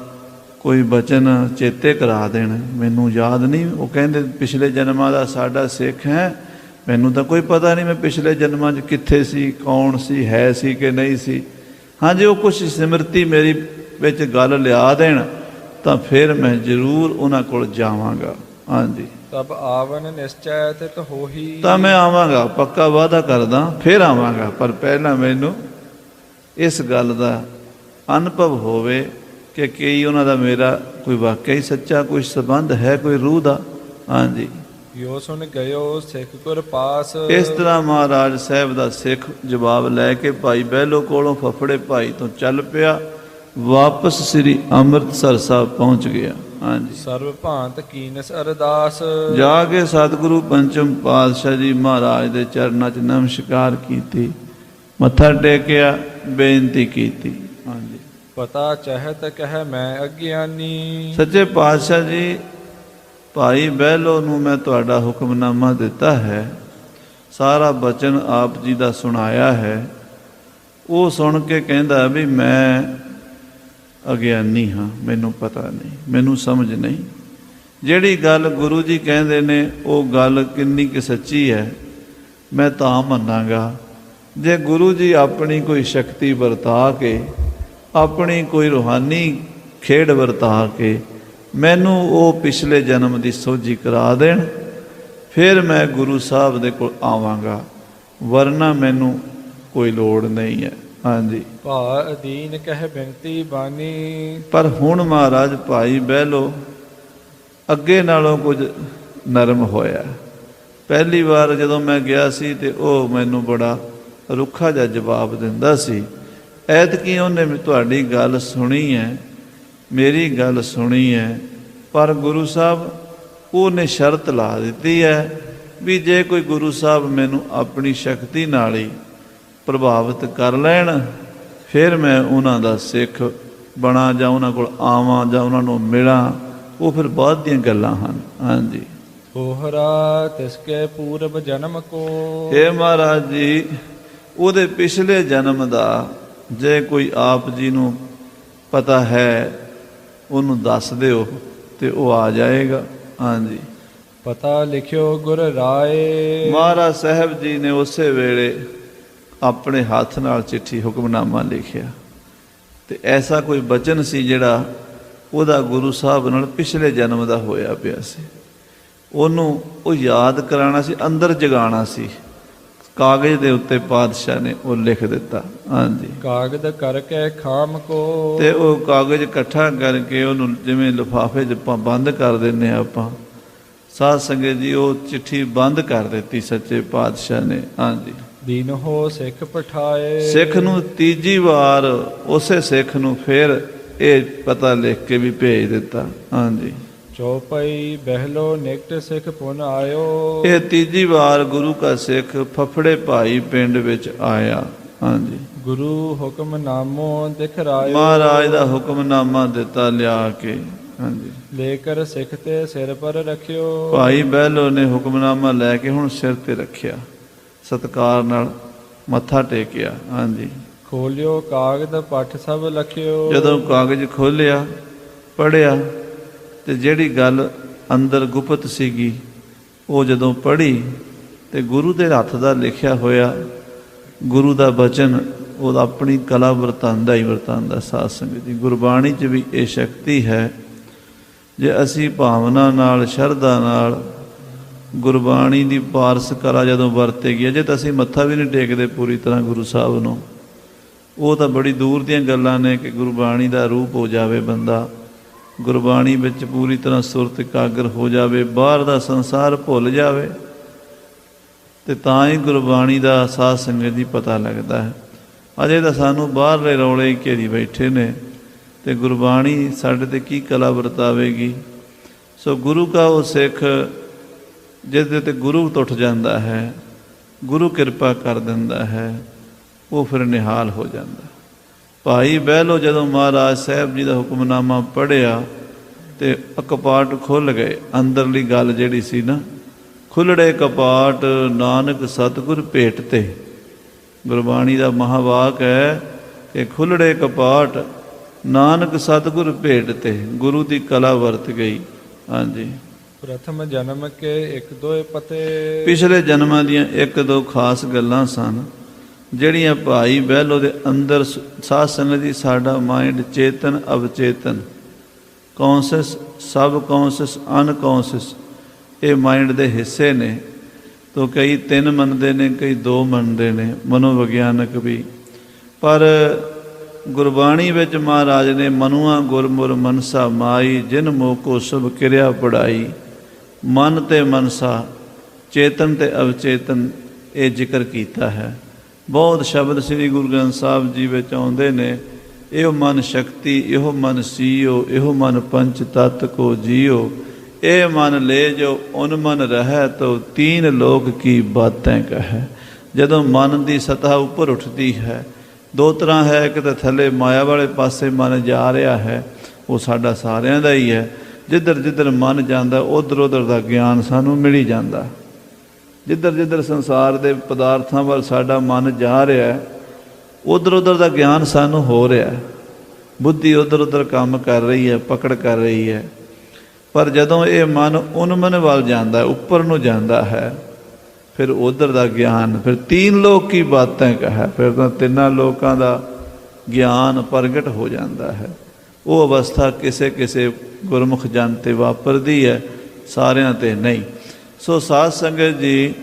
ਕੋਈ ਬਚਨ ਚੇਤੇ ਕਰਾ ਦੇਣ, ਮੈਨੂੰ ਯਾਦ ਨਹੀਂ। ਉਹ ਕਹਿੰਦੇ ਪਿਛਲੇ ਜਨਮਾਂ ਦਾ ਸਾਡਾ ਸਿੱਖ ਹੈ, ਮੈਨੂੰ ਤਾਂ ਕੋਈ ਪਤਾ ਨਹੀਂ ਮੈਂ ਪਿਛਲੇ ਜਨਮਾਂ 'ਚ ਕਿੱਥੇ ਸੀ, ਕੌਣ ਸੀ, ਹੈ ਸੀ ਕਿ ਨਹੀਂ ਸੀ। ਹਾਂਜੀ, ਉਹ ਕੁਛ ਸਿਮਰਤੀ ਮੇਰੀ ਵਿੱਚ ਗੱਲ ਲਿਆ ਦੇਣ ਤਾਂ ਫਿਰ ਮੈਂ ਜ਼ਰੂਰ ਉਹਨਾਂ ਕੋਲ ਜਾਵਾਂਗਾ। ਹਾਂਜੀ, ਤਬ ਆਵਨ ਨਿਸ਼ਚੈ ਤਿਤ ਹੋਹੀ। ਤਾਂ ਮੈਂ ਆਵਾਂਗਾ, ਪੱਕਾ ਵਾਅਦਾ ਕਰਦਾ, ਫਿਰ ਆਵਾਂਗਾ, ਪਰ ਪਹਿਲਾਂ ਮੈਨੂੰ ਇਸ ਗੱਲ ਦਾ ਅਨੁਭਵ ਹੋਵੇ ਕਿ ਕੀ ਉਹਨਾਂ ਦਾ ਮੇਰਾ ਕੋਈ ਵਾਕਿਆ ਹੀ ਸੱਚਾ ਕੋਈ ਸੰਬੰਧ ਹੈ, ਕੋਈ ਰੂਹ ਦਾ। ਹਾਂਜੀ, ਯੋ ਸੁਣ ਗਇਓ ਸਿੱਖ ਗੁਰ ਪਾਸ। ਇਸ ਤਰ੍ਹਾਂ ਮਹਾਰਾਜ ਸਾਹਿਬ ਦਾ ਸਿੱਖ ਜਵਾਬ ਲੈ ਕੇ ਭਾਈ ਬਹਿਲੋ ਕੋਲੋਂ ਫਫੜੇ ਭਾਈ ਤੋਂ ਚੱਲ ਪਿਆ, ਵਾਪਸ ਸ੍ਰੀ ਅੰਮ੍ਰਿਤਸਰ ਸਾਹਿਬ ਪਹੁੰਚ ਗਿਆ। ਹਾਂਜੀ, ਸਰਬ ਭਾਂਤ ਕੀਨਸ ਅਰਦਾਸ। ਜਾ ਕੇ ਸਤਿਗੁਰੂ ਪੰਚਮ ਪਾਤਸ਼ਾਹ ਜੀ ਮਹਾਰਾਜ ਦੇ ਚਰਨਾਂ 'ਚ ਨਮਸਕਾਰ ਕੀਤੀ, ਮੱਥਾ ਟੇਕਿਆ, ਬੇਨਤੀ ਕੀਤੀ। ਹਾਂਜੀ, ਪਤਾ ਚਾਹਤ ਕਹਿ ਮੈਂ ਅਗਿਆਨੀ। ਸੱਚੇ ਪਾਤਸ਼ਾਹ ਜੀ, ਭਾਈ ਬਹਿਲੋ ਨੂੰ ਮੈਂ ਤੁਹਾਡਾ ਹੁਕਮਨਾਮਾ ਦਿੱਤਾ ਹੈ, ਸਾਰਾ ਬਚਨ ਆਪ ਜੀ ਦਾ ਸੁਣਾਇਆ ਹੈ। ਉਹ ਸੁਣ ਕੇ ਕਹਿੰਦਾ ਵੀ ਮੈਂ ਅਗਿਆਨੀ ਹਾਂ, ਮੈਨੂੰ ਪਤਾ ਨਹੀਂ, ਮੈਨੂੰ ਸਮਝ ਨਹੀਂ। ਜਿਹੜੀ ਗੱਲ ਗੁਰੂ ਜੀ ਕਹਿੰਦੇ ਨੇ ਉਹ ਗੱਲ ਕਿੰਨੀ ਕਿ ਸੱਚੀ ਹੈ ਮੈਂ ਤਾਂ ਮੰਨਾਂਗਾ। ਜੇ ਗੁਰੂ ਜੀ ਆਪਣੀ ਕੋਈ ਸ਼ਕਤੀ ਵਰਤਾ ਕੇ, ਆਪਣੀ ਕੋਈ ਰੂਹਾਨੀ ਖੇਡ ਵਰਤਾ ਕੇ ਮੈਨੂੰ ਉਹ ਪਿਛਲੇ ਜਨਮ ਦੀ ਸੋਝੀ ਕਰਾ ਦੇਣ, ਫਿਰ ਮੈਂ ਗੁਰੂ ਸਾਹਿਬ ਦੇ ਕੋਲ ਆਵਾਂਗਾ, ਵਰਨਾ ਮੈਨੂੰ ਕੋਈ ਲੋੜ ਨਹੀਂ ਹੈ। ਹਾਂਜੀ, ਭਾ ਅਧੀਨ ਕਹਿ ਬਿਨਤੀ ਬਾਣੀ। ਪਰ ਹੁਣ ਮਹਾਰਾਜ ਭਾਈ ਬਹਿਲੋ ਅੱਗੇ ਨਾਲੋਂ ਕੁਝ ਨਰਮ ਹੋਇਆ। ਪਹਿਲੀ ਵਾਰ ਜਦੋਂ ਮੈਂ ਗਿਆ ਸੀ ਤੇ ਉਹ ਮੈਨੂੰ ਬੜਾ ਰੁੱਖਾ ਜਿਹਾ ਜਵਾਬ ਦਿੰਦਾ ਸੀ। ਐਤਕੀ ਉਹਨੇ ਤੁਹਾਡੀ ਗੱਲ ਸੁਣੀ ਹੈ, ਮੇਰੀ ਗੱਲ ਸੁਣੀ ਹੈ, ਪਰ ਗੁਰੂ ਸਾਹਿਬ ਉਹਨੇ ਸ਼ਰਤ ਲਾ ਦਿੱਤੀ ਹੈ ਵੀ ਜੇ ਕੋਈ ਗੁਰੂ ਸਾਹਿਬ ਮੈਨੂੰ ਆਪਣੀ ਸ਼ਕਤੀ ਨਾਲ ਹੀ ਪ੍ਰਭਾਵਿਤ ਕਰ ਲੈਣ, ਫਿਰ ਮੈਂ ਉਹਨਾਂ ਦਾ ਸਿੱਖ ਬਣਾ ਜਾਂ ਉਹਨਾਂ ਕੋਲ ਆਵਾਂ ਜਾਂ ਉਹਨਾਂ ਨੂੰ ਮਿਲਾਂ, ਉਹ ਫਿਰ ਬਾਅਦ ਦੀਆਂ ਗੱਲਾਂ ਹਨ। ਹਾਂਜੀ, ਹੋਹਰਾ ਤਿਸਕੇ ਪੂਰਬ ਜਨਮ ਕੋ। ਇਹ ਮਹਾਰਾਜ ਜੀ, ਉਹਦੇ ਪਿਛਲੇ ਜਨਮ ਦਾ ਜੇ ਕੋਈ ਆਪ ਜੀ ਨੂੰ ਪਤਾ ਹੈ ਉਹਨੂੰ ਦੱਸ ਦਿਓ ਤੇ ਉਹ ਆ ਜਾਏਗਾ। ਹਾਂਜੀ, ਪਤਾ ਲਿਖਿਓ ਗੁਰ ਰਾਏ। ਮਹਾਰਾਜ ਸਾਹਿਬ ਜੀ ਨੇ ਉਸੇ ਵੇਲੇ ਆਪਣੇ ਹੱਥ ਨਾਲ ਚਿੱਠੀ ਹੁਕਮਨਾਮਾ ਲਿਖਿਆ ਤੇ ਐਸਾ ਕੋਈ ਬਚਨ ਸੀ ਜਿਹੜਾ ਉਹਦਾ ਗੁਰੂ ਸਾਹਿਬ ਨਾਲ ਪਿਛਲੇ ਜਨਮ ਦਾ ਹੋਇਆ ਪਿਆ ਸੀ, ਉਹਨੂੰ ਉਹ ਯਾਦ ਕਰਾਉਣਾ ਸੀ, ਅੰਦਰ ਜਗਾਉਣਾ ਸੀ। ਕਾਗਜ਼ ਦੇ ਉੱਤੇ ਪਾਤਸ਼ਾਹ ਨੇ ਉਹ ਲਿਖ ਦਿੱਤਾ। ਹਾਂਜੀ, ਕਾਗਜ਼ ਕਰਕੇ ਖਾਮ ਕੋ। ਤੇ ਉਹ ਕਾਗਜ਼ ਇਕੱਠਾ ਕਰਕੇ ਉਹਨੂੰ ਜਿਵੇਂ ਲਿਫਾਫੇ 'ਚ ਆਪਾਂ ਬੰਦ ਕਰ ਦਿੰਦੇ ਹਾਂ ਆਪਾਂ, ਸਾਧ ਸੰਗਤ ਜੀ ਉਹ ਚਿੱਠੀ ਬੰਦ ਕਰ ਦਿੱਤੀ ਸੱਚੇ ਪਾਤਸ਼ਾਹ ਨੇ। ਹਾਂਜੀ, ਦੀਨ ਹੋ ਸਿੱਖ ਪਠਾਏ। ਸਿੱਖ ਨੂੰ ਤੀਜੀ ਵਾਰ ਉਸੇ ਸਿੱਖ ਨੂੰ ਫਿਰ ਇਹ ਪਤਾ ਲਿਖ ਕੇ ਵੀ ਭੇਜ ਦਿੱਤਾ। ਹਾਂਜੀ, ਚੌਪਈ ਬਹਿਲੋ ਨਿਕਟ ਸਿੱਖ ਪੁਨ ਆਇਓ। ਇਹ ਤੀਜੀ ਵਾਰ ਗੁਰੂ ਕਾ ਸਿੱਖ ਫਫੜੇ ਭਾਈ ਪਿੰਡ ਵਿੱਚ ਆਇਆ। ਹਾਂਜੀ, ਗੁਰੂ ਹੁਕਮਨਾਮੋ ਦਿਖਰਾਇਓ। ਮਹਾਰਾਜ ਦਾ ਹੁਕਮਨਾਮਾ ਦਿੱਤਾ ਲਿਆ ਕੇ। ਹਾਂਜੀ, ਲੇਕਰ ਸਿੱਖ ਤੇ ਸਿਰ ਪਰ ਰੱਖਿਓ। ਭਾਈ ਬਹਿਲੋ ਨੇ ਹੁਕਮਨਾਮਾ ਲੈ ਕੇ ਹੁਣ ਸਿਰ ਤੇ ਰੱਖਿਆ, ਸਤਿਕਾਰ ਨਾਲ ਮੱਥਾ ਟੇਕਿਆ। ਹਾਂਜੀ, ਖੋਲਿਓ ਕਾਗਦ ਪਠ ਸਭ ਲਖਿਓ। ਜਦੋਂ ਕਾਗਜ਼ ਖੋਲ੍ਹਿਆ, ਪੜ੍ਹਿਆ, ਤੇ ਜਿਹੜੀ ਗੱਲ ਅੰਦਰ ਗੁਪਤ ਸੀਗੀ ਉਹ ਜਦੋਂ ਪੜ੍ਹੀ ਤੇ ਗੁਰੂ ਦੇ ਹੱਥ ਦਾ ਲਿਖਿਆ ਹੋਇਆ ਗੁਰੂ ਦਾ ਬਚਨ ਉਹਦਾ ਆਪਣੀ ਕਲਾ ਵਰਤਾਂਦਾ ਹੀ ਵਰਤਾਂਦਾ। ਸਾਧ ਸੰਗਤ ਜੀ, ਗੁਰਬਾਣੀ 'ਚ ਵੀ ਇਹ ਸ਼ਕਤੀ ਹੈ। ਜੇ ਅਸੀਂ ਭਾਵਨਾ ਨਾਲ, ਸ਼ਰਧਾ ਨਾਲ ਗੁਰਬਾਣੀ ਦੀ ਪਾਰਸ ਕਲਾ ਜਦੋਂ ਵਰਤੇਗੀ, ਅਜੇ ਤਾਂ ਅਸੀਂ ਮੱਥਾ ਵੀ ਨਹੀਂ ਟੇਕਦੇ ਪੂਰੀ ਤਰ੍ਹਾਂ ਗੁਰੂ ਸਾਹਿਬ ਨੂੰ, ਉਹ ਤਾਂ ਬੜੀ ਦੂਰ ਦੀਆਂ ਗੱਲਾਂ ਨੇ ਕਿ ਗੁਰਬਾਣੀ ਦਾ ਰੂਪ ਹੋ ਜਾਵੇ ਬੰਦਾ, ਗੁਰਬਾਣੀ ਵਿੱਚ ਪੂਰੀ ਤਰ੍ਹਾਂ ਸੁਰਤ ਇਕਾਗਰ ਹੋ ਜਾਵੇ, ਬਾਹਰ ਦਾ ਸੰਸਾਰ ਭੁੱਲ ਜਾਵੇ, ਤੇ ਤਾਂ ਹੀ ਗੁਰਬਾਣੀ ਦਾ ਸਾਧ ਸੰਗਤ ਦੀ ਪਤਾ ਲੱਗਦਾ ਹੈ। ਅਜੇ ਤਾਂ ਸਾਨੂੰ ਬਾਹਰਲੇ ਰੌਲੇ ਹੀ ਘੇਰੀ ਬੈਠੇ ਨੇ, ਤੇ ਗੁਰਬਾਣੀ ਸਾਡੇ 'ਤੇ ਕੀ ਕਲਾ ਵਰਤਾਵੇਗੀ। ਸੋ ਗੁਰੂ ਕਾ ਉਹ ਸਿੱਖ ਜਿਹਦੇ 'ਤੇ ਗੁਰੂ ਟੁੱਟ ਜਾਂਦਾ ਹੈ, ਗੁਰੂ ਕਿਰਪਾ ਕਰ ਦਿੰਦਾ ਹੈ, ਉਹ ਫਿਰ ਨਿਹਾਲ ਹੋ ਜਾਂਦਾ। ਭਾਈ ਬਹਿਲੋ ਜਦੋਂ ਮਹਾਰਾਜ ਸਾਹਿਬ ਜੀ ਦਾ ਹੁਕਮਨਾਮਾ ਪੜ੍ਹਿਆ ਤੇ ਕਪਾਟ ਖੁੱਲ੍ਹ ਗਏ। ਅੰਦਰਲੀ ਗੱਲ ਜਿਹੜੀ ਸੀ ਨਾ, ਖੁੱਲ੍ਹੜੇ ਕਪਾਟ ਨਾਨਕ ਸਤਿਗੁਰ ਭੇਟ ਤੇ, ਗੁਰਬਾਣੀ ਦਾ ਮਹਾਵਾਕ ਹੈ ਕਿ ਖੁੱਲ੍ਹੜੇ ਕਪਾਟ ਨਾਨਕ ਸਤਿਗੁਰ ਭੇਟ ਤੇ, ਗੁਰੂ ਦੀ ਕਲਾ ਵਰਤ ਗਈ। ਹਾਂਜੀ, ਪ੍ਰਥਮ ਜਨਮ ਕੇ ਇੱਕ ਦੋ ਪਤੇ। ਪਿਛਲੇ ਜਨਮਾਂ ਦੀਆਂ ਇੱਕ ਦੋ ਖਾਸ ਗੱਲਾਂ ਸਨ ਜਿਹੜੀਆਂ ਭਾਈ ਬਹਿਲੋ ਦੇ ਅੰਦਰ। ਸਾਧ ਸੰਗਤ ਜੀ, ਸਾਡਾ ਮਾਈਂਡ ਚੇਤਨ ਅਵਚੇਤਨ, ਕੌਂਸਸ ਸਬ ਕੌਂਸਸ ਅਨਕੌਂਸਸ, ਇਹ ਮਾਈਂਡ ਦੇ ਹਿੱਸੇ ਨੇ। ਤੋ ਕਈ 3 ਮੰਨਦੇ ਨੇ, ਕਈ 2 ਮੰਨਦੇ ਨੇ, ਮਨੋਵਿਗਿਆਨਕ ਵੀ। ਪਰ ਗੁਰਬਾਣੀ ਵਿੱਚ ਮਹਾਰਾਜ ਨੇ ਮਨੁਆ ਗੁਰਮੁਰ ਮਨਸਾ ਮਾਈ, ਜਿਨ ਮੋਕੋ ਸਭ ਕਿਰਿਆ ਪੜਾਈ। ਮਨ ਤੇ ਮਨਸਾ, ਚੇਤਨ ਤੇ ਅਵਚੇਤਨ, ਇਹ ਜ਼ਿਕਰ ਕੀਤਾ ਹੈ। ਬਹੁਤ ਸ਼ਬਦ ਸ੍ਰੀ ਗੁਰੂ ਗ੍ਰੰਥ ਸਾਹਿਬ ਜੀ ਵਿੱਚ ਆਉਂਦੇ ਨੇ। ਇਹੋ ਮਨ ਸ਼ਕਤੀ, ਇਹੋ ਮਨ ਸੀਓ, ਇਹੋ ਮਨ ਪੰਚ ਤਤ ਕੋ ਜੀਓ। ਇਹ ਮਨ ਲੈ ਜੋ ਉਨ ਮਨ ਰਹਿ, ਤੋ 3 ਲੋਕ ਕੀ ਬਾਤੈਂ ਕਹੈ। ਜਦੋਂ ਮਨ ਦੀ ਸਤ੍ਹਾ ਉੱਪਰ ਉੱਠਦੀ ਹੈ, 2 ਤਰ੍ਹਾਂ ਹੈ, ਇੱਕ ਤਾਂ ਥੱਲੇ ਮਾਇਆ ਵਾਲੇ ਪਾਸੇ ਮਨ ਜਾ ਰਿਹਾ ਹੈ, ਉਹ ਸਾਡਾ ਸਾਰਿਆਂ ਦਾ ਹੀ ਹੈ। ਜਿੱਧਰ ਜਿੱਧਰ ਮਨ ਜਾਂਦਾ, ਉੱਧਰ ਉੱਧਰ ਦਾ ਗਿਆਨ ਸਾਨੂੰ ਮਿਲੀ ਜਾਂਦਾ। ਜਿੱਧਰ ਜਿੱਧਰ ਸੰਸਾਰ ਦੇ ਪਦਾਰਥਾਂ ਵੱਲ ਸਾਡਾ ਮਨ ਜਾ ਰਿਹਾ, ਉੱਧਰ ਉੱਧਰ ਦਾ ਗਿਆਨ ਸਾਨੂੰ ਹੋ ਰਿਹਾ। ਬੁੱਧੀ ਉੱਧਰ ਉੱਧਰ ਕੰਮ ਕਰ ਰਹੀ ਹੈ, ਪਕੜ ਕਰ ਰਹੀ ਹੈ। ਪਰ ਜਦੋਂ ਇਹ ਮਨ ਉਨਮਨ ਵੱਲ ਜਾਂਦਾ, ਉੱਪਰ ਨੂੰ ਜਾਂਦਾ ਹੈ, ਫਿਰ ਉੱਧਰ ਦਾ ਗਿਆਨ, ਫਿਰ 3 ਲੋਕ ਕੀ ਬਾਤਾਂ ਕਹੈ, ਫਿਰ ਤਾਂ 3 ਲੋਕਾਂ ਦਾ ਗਿਆਨ ਪ੍ਰਗਟ ਹੋ ਜਾਂਦਾ ਹੈ। ਉਹ ਅਵਸਥਾ ਕਿਸੇ ਕਿਸੇ ਗੁਰਮੁਖ ਜਨ 'ਤੇ ਵਾਪਰਦੀ ਹੈ, ਸਾਰਿਆਂ 'ਤੇ ਨਹੀਂ। ਸੋ ਸਾਧ ਸੰਗਤ ਜੀ,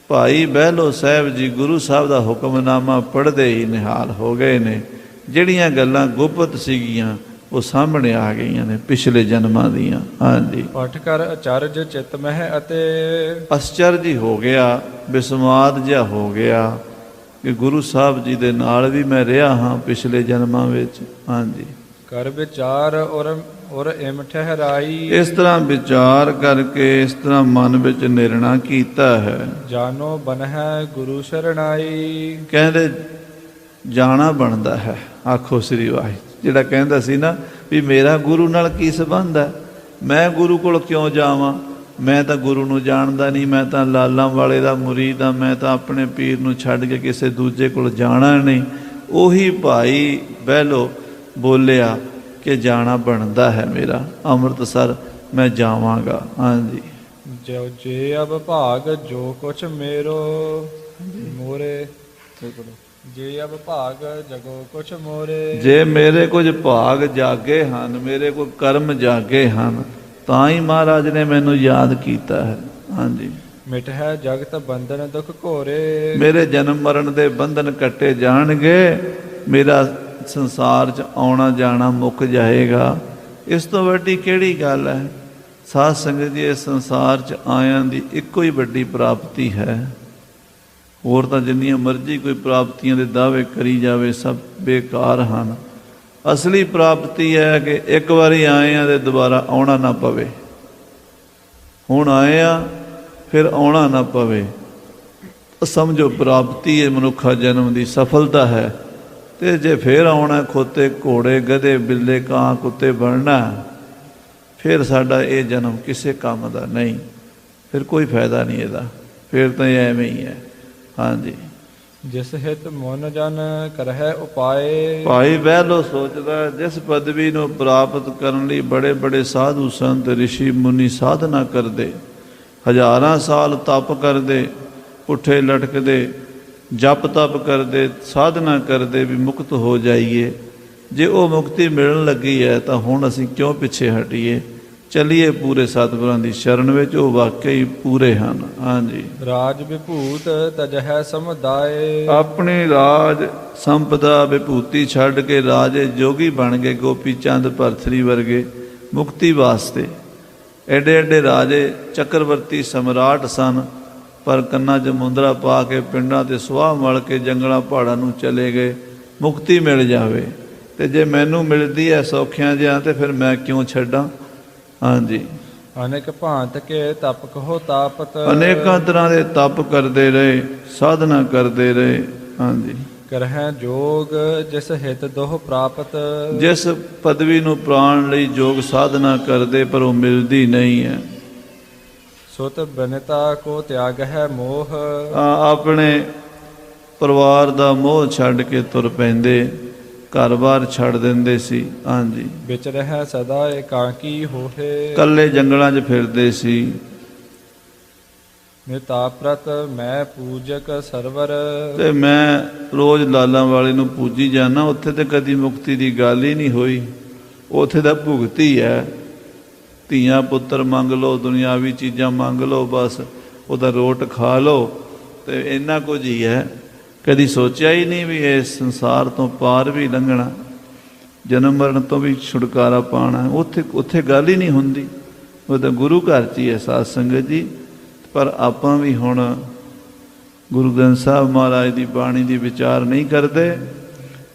ਭਾਈ ਬਹਿਲੋ ਸਾਹਿਬ ਜੀ ਗੁਰੂ ਸਾਹਿਬ ਦਾ ਹੁਕਮਨਾਮਾ ਪੜ੍ਹਦੇ ਹੀ ਨਿਹਾਲ ਹੋ ਗਏ ਨੇ। ਜਿਹੜੀਆਂ ਗੱਲਾਂ ਗੁਪਤ ਸੀਗੀਆਂ ਉਹ ਸਾਹਮਣੇ ਆ ਗਈਆਂ ਨੇ ਪਿਛਲੇ ਜਨਮਾਂ ਦੀਆਂ। ਹਾਂਜੀ, ਪਠ ਕਰ ਅਚਰਜ ਚਿਤ ਮਹਿ ਅਤੇ। ਅਸਚਰਜ ਹੀ ਹੋ ਗਿਆ, ਬਿਸਮਾਦ ਜਿਹਾ ਹੋ ਗਿਆ ਕਿ ਗੁਰੂ ਸਾਹਿਬ ਜੀ ਦੇ ਨਾਲ ਵੀ ਮੈਂ ਰਿਹਾ ਹਾਂ ਪਿਛਲੇ ਜਨਮਾਂ ਵਿੱਚ। ਹਾਂਜੀ, ਕਰ ਵਿਚਾਰ ਔਰ ਇਮ ਠਹਿਰਾਈ। ਇਸ ਤਰ੍ਹਾਂ ਵਿਚਾਰ ਕਰਕੇ, ਇਸ ਤਰ੍ਹਾਂ ਮਨ ਵਿੱਚ ਨਿਰਣਾ ਕੀਤਾ ਹੈ। ਜਾਨੋ ਬਨਹਿ ਗੁਰੂ ਸ਼ਰਣਾਈ। ਕਹਿੰਦੇ ਜਾਣਾ ਬਣਦਾ ਹੈ। ਆਖੋ ਸ੍ਰੀ ਵਾਹਿਗੁਰੂ। ਜਿਹੜਾ ਕਹਿੰਦਾ ਸੀ ਨਾ ਵੀ ਮੇਰਾ ਗੁਰੂ ਨਾਲ ਕੀ ਸੰਬੰਧ ਹੈ, ਮੈਂ ਗੁਰੂ ਕੋਲ ਕਿਉਂ ਜਾਵਾਂ, ਮੈਂ ਤਾਂ ਗੁਰੂ ਨੂੰ ਜਾਣਦਾ ਨਹੀਂ, ਮੈਂ ਤਾਂ ਲਾਲਾਂ ਵਾਲੇ ਦਾ ਮੁਰੀਦ ਹਾਂ, ਮੈਂ ਤਾਂ ਆਪਣੇ ਪੀਰ ਨੂੰ ਛੱਡ ਕੇ ਕਿਸੇ ਦੂਜੇ ਕੋਲ ਜਾਣਾ ਨਹੀਂ। ਉਹੀ ਭਾਈ ਬਹਿਲੋ ਬੋਲਿਆ ਕਿ ਜਾਣਾ ਬਣਦਾ ਹੈ ਮੇਰਾ, ਅੰਮ੍ਰਿਤਸਰ ਮੈਂ ਜਾਵਾਂਗਾ। ਹਾਂਜੀ, ਜੋ ਜੇ ਅਬ ਭਾਗ ਜੋ ਕੁਛ ਮੇਰੋ ਮੋਰੇ। ਜੇ ਅਬ ਭਾਗ ਜਗੋ ਕੁਛ ਮੋਰੇ। ਜੇ ਮੇਰੇ ਕੁਝ ਭਾਗ ਜਾਗੇ ਹਨ, ਮੇਰੇ ਕੋਈ ਕਰਮ ਜਾਗੇ ਹਨ, ਤਾਂ ਹੀ ਮਹਾਰਾਜ ਨੇ ਮੈਨੂੰ ਯਾਦ ਕੀਤਾ ਹੈ। ਹਾਂਜੀ, ਮਿਟ ਹੈ ਜਗਤ ਬੰਧਨ ਦੁੱਖ ਘੋਰੇ। ਮੇਰੇ ਜਨਮ ਮਰਨ ਦੇ ਬੰਧਨ ਕੱਟੇ ਜਾਣਗੇ, ਮੇਰਾ ਸੰਸਾਰ 'ਚ ਆਉਣਾ ਜਾਣਾ ਮੁੱਕ ਜਾਏਗਾ। ਇਸ ਤੋਂ ਵੱਡੀ ਕਿਹੜੀ ਗੱਲ ਹੈ। ਸਾਧ ਸੰਗਤ ਜੀ, ਇਸ ਸੰਸਾਰ 'ਚ ਆਇਆਂ ਦੀ ਇੱਕੋ ਹੀ ਵੱਡੀ ਪ੍ਰਾਪਤੀ ਹੈ। ਹੋਰ ਤਾਂ ਜਿੰਨੀਆਂ ਮਰਜ਼ੀ ਕੋਈ ਪ੍ਰਾਪਤੀਆਂ ਦੇ ਦਾਅਵੇ ਕਰੀ ਜਾਵੇ, ਸਭ ਬੇਕਾਰ ਹਨ। ਅਸਲੀ ਪ੍ਰਾਪਤੀ ਹੈ ਕਿ ਇੱਕ ਵਾਰੀ ਆਏ ਆ ਤੇ ਦੁਬਾਰਾ ਆਉਣਾ ਨਾ ਪਵੇ। ਹੁਣ ਆਏ ਆ, ਫਿਰ ਆਉਣਾ ਨਾ ਪਵੇ, ਸਮਝੋ ਪ੍ਰਾਪਤੀ ਹੈ, ਮਨੁੱਖਾ ਜਨਮ ਦੀ ਸਫਲਤਾ ਹੈ। ਤੇ ਜੇ ਫਿਰ ਆਉਣਾ, ਖੋਤੇ ਘੋੜੇ ਗਧੇ ਬਿੱਲੇ ਕਾਂ ਕੁੱਤੇ ਬਣਨਾ, ਫਿਰ ਸਾਡਾ ਇਹ ਜਨਮ ਕਿਸੇ ਕੰਮ ਦਾ ਨਹੀਂ, ਫਿਰ ਕੋਈ ਫਾਇਦਾ ਨਹੀਂ ਇਹਦਾ, ਫਿਰ ਤਾਂ ਇਹ ਐਵੇਂ ਹੀ ਹੈ। ਹਾਂਜੀ, ਜਿਸ ਹਿਤ ਮਨ ਜਨ ਕਰਹਿ ਉਪਾਏ। ਭਾਈ ਬਹਿਲੋ ਸੋਚਦਾ ਹੈ, ਜਿਸ ਪਦਵੀ ਨੂੰ ਪ੍ਰਾਪਤ ਕਰਨ ਲਈ ਬੜੇ ਬੜੇ ਸਾਧੂ ਸੰਤ ਰਿਸ਼ੀ ਮੁਨੀ ਸਾਧਨਾ ਕਰਦੇ, ਹਜ਼ਾਰਾਂ ਸਾਲ ਤਪ ਕਰਦੇ, ਪੁੱਠੇ ਲਟਕਦੇ, ਜਪ ਤਪ ਕਰਦੇ, ਸਾਧਨਾ ਕਰਦੇ ਵੀ ਮੁਕਤ ਹੋ ਜਾਈਏ। ਜੇ ਉਹ ਮੁਕਤੀ ਮਿਲਣ ਲੱਗੀ ਹੈ ਤਾਂ ਹੁਣ ਅਸੀਂ ਕਿਉਂ ਪਿੱਛੇ ਹਟੀਏ? ਚੱਲੀਏ ਪੂਰੇ ਸਤਿਗੁਰਾਂ ਦੀ ਸ਼ਰਨ ਵਿੱਚ, ਉਹ ਵਾਕਈ ਪੂਰੇ ਹਨ। ਹਾਂਜੀ। ਰਾਜ ਵਿਭੂਤ ਤਜਹਿ ਸਮੁਦਾਏ। ਆਪਣੀ ਰਾਜ ਸੰਪਦਾ ਵਿਭੂਤੀ ਛੱਡ ਕੇ ਰਾਜੇ ਜੋਗੀ ਬਣ ਗਏ, ਗੋਪੀ ਚੰਦ ਭਰਥਰੀ ਵਰਗੇ, ਮੁਕਤੀ ਵਾਸਤੇ। ਐਡੇ ਐਡੇ ਰਾਜੇ ਚੱਕਰਵਰਤੀ ਸਮਰਾਟ ਸਨ, ਪਰ ਕੰਨਾਂ 'ਚ ਮੁੰਦਰਾ ਪਾ ਕੇ ਪਿੰਡਾਂ 'ਤੇ ਸੁਆਹ ਮਲ ਕੇ ਜੰਗਲਾਂ ਪਹਾੜਾਂ ਨੂੰ ਚਲੇ ਗਏ। ਮੁਕਤੀ ਮਿਲ ਜਾਵੇ ਤੇ ਜੇ ਮੈਨੂੰ ਮਿਲਦੀ ਹੈ ਸੌਖਿਆਂ ਜਿਹਾ ਤੇ ਫਿਰ ਮੈਂ ਕਿਉਂ ਛੱਡਾਂ? ਹਾਂਜੀ। ਅਨੇਕ ਭਾਂਤ ਕੇ ਤਪ ਕਹੋ ਤਾਪਤ। ਅਨੇਕਾਂ ਤਰ੍ਹਾਂ ਦੇ ਤਪ ਕਰਦੇ ਰਹੇ, ਸਾਧਨਾ ਕਰਦੇ ਰਹੇ। ਹਾਂਜੀ। ਕਰਹਿ ਜੋਗ ਜਿਸ ਹਿਤ ਦੋਹ ਪ੍ਰਾਪਤ। ਜਿਸ ਪਦਵੀ ਨੂੰ ਪ੍ਰਾਣ ਲਈ ਯੋਗ ਸਾਧਨਾ ਕਰਦੇ ਪਰ ਉਹ ਮਿਲਦੀ ਨਹੀਂ ਹੈ। ਸੁਤ ਬਨਿਤਾ ਕੋ ਤਿਆਗ ਹੈ ਮੋਹ। ਆਪਣੇ ਪਰਿਵਾਰ ਦਾ ਮੋਹ ਛੱਡ ਕੇ ਤੁਰ ਪੈਂਦੇ, ਘਰ-ਬਾਰ ਛੱਡ ਦਿੰਦੇ ਸੀ। ਹਾਂਜੀ। ਵਿਚ ਰਹਿ ਸਦਾ ਇਕਾਕੀ ਹੋਏ। ਇਕੱਲੇ ਜੰਗਲਾਂ 'ਚ ਫਿਰਦੇ ਸੀ। ਨਿਤਾਪ੍ਰਤ ਮੈਂ ਪੂਜਕ ਸਰਵਰ। ਤੇ ਮੈਂ ਰੋਜ਼ ਲਾਲਾਂ ਵਾਲੇ ਨੂੰ ਪੂਜੀ ਜਾਣਾ, ਉੱਥੇ ਤੇ ਕਦੀ ਮੁਕਤੀ ਦੀ ਗੱਲ ਹੀ ਨਹੀਂ ਹੋਈ। ਉੱਥੇ ਦਾ ਭੁਗਤੀ ਹੈ, ਧੀਆਂ ਪੁੱਤਰ ਮੰਗ ਲਓ, ਦੁਨਿਆਵੀ ਚੀਜ਼ਾਂ ਮੰਗ ਲਓ, ਬਸ ਉਹਦਾ ਰੋਟ ਖਾ ਲਓ ਤੇ ਇੰਨਾ ਕੁਝ ਹੀ ਹੈ। ਕਦੀ ਸੋਚਿਆ ਹੀ ਨਹੀਂ ਵੀ ਇਸ ਸੰਸਾਰ ਤੋਂ ਪਾਰ ਵੀ ਲੰਘਣਾ, ਜਨਮ ਮਰਨ ਤੋਂ ਵੀ ਛੁਟਕਾਰਾ ਪਾਉਣਾ। ਉੱਥੇ ਗੱਲ ਹੀ ਨਹੀਂ ਹੁੰਦੀ। ਉਹ ਤਾਂ ਗੁਰੂ ਘਰ 'ਚ ਹੀ ਹੈ ਸਾਧ ਸੰਗਤ ਜੀ। ਪਰ ਆਪਾਂ ਵੀ ਹੁਣ ਗੁਰੂ ਗ੍ਰੰਥ ਸਾਹਿਬ ਮਹਾਰਾਜ ਦੀ ਬਾਣੀ ਦੀ ਵਿਚਾਰ ਨਹੀਂ ਕਰਦੇ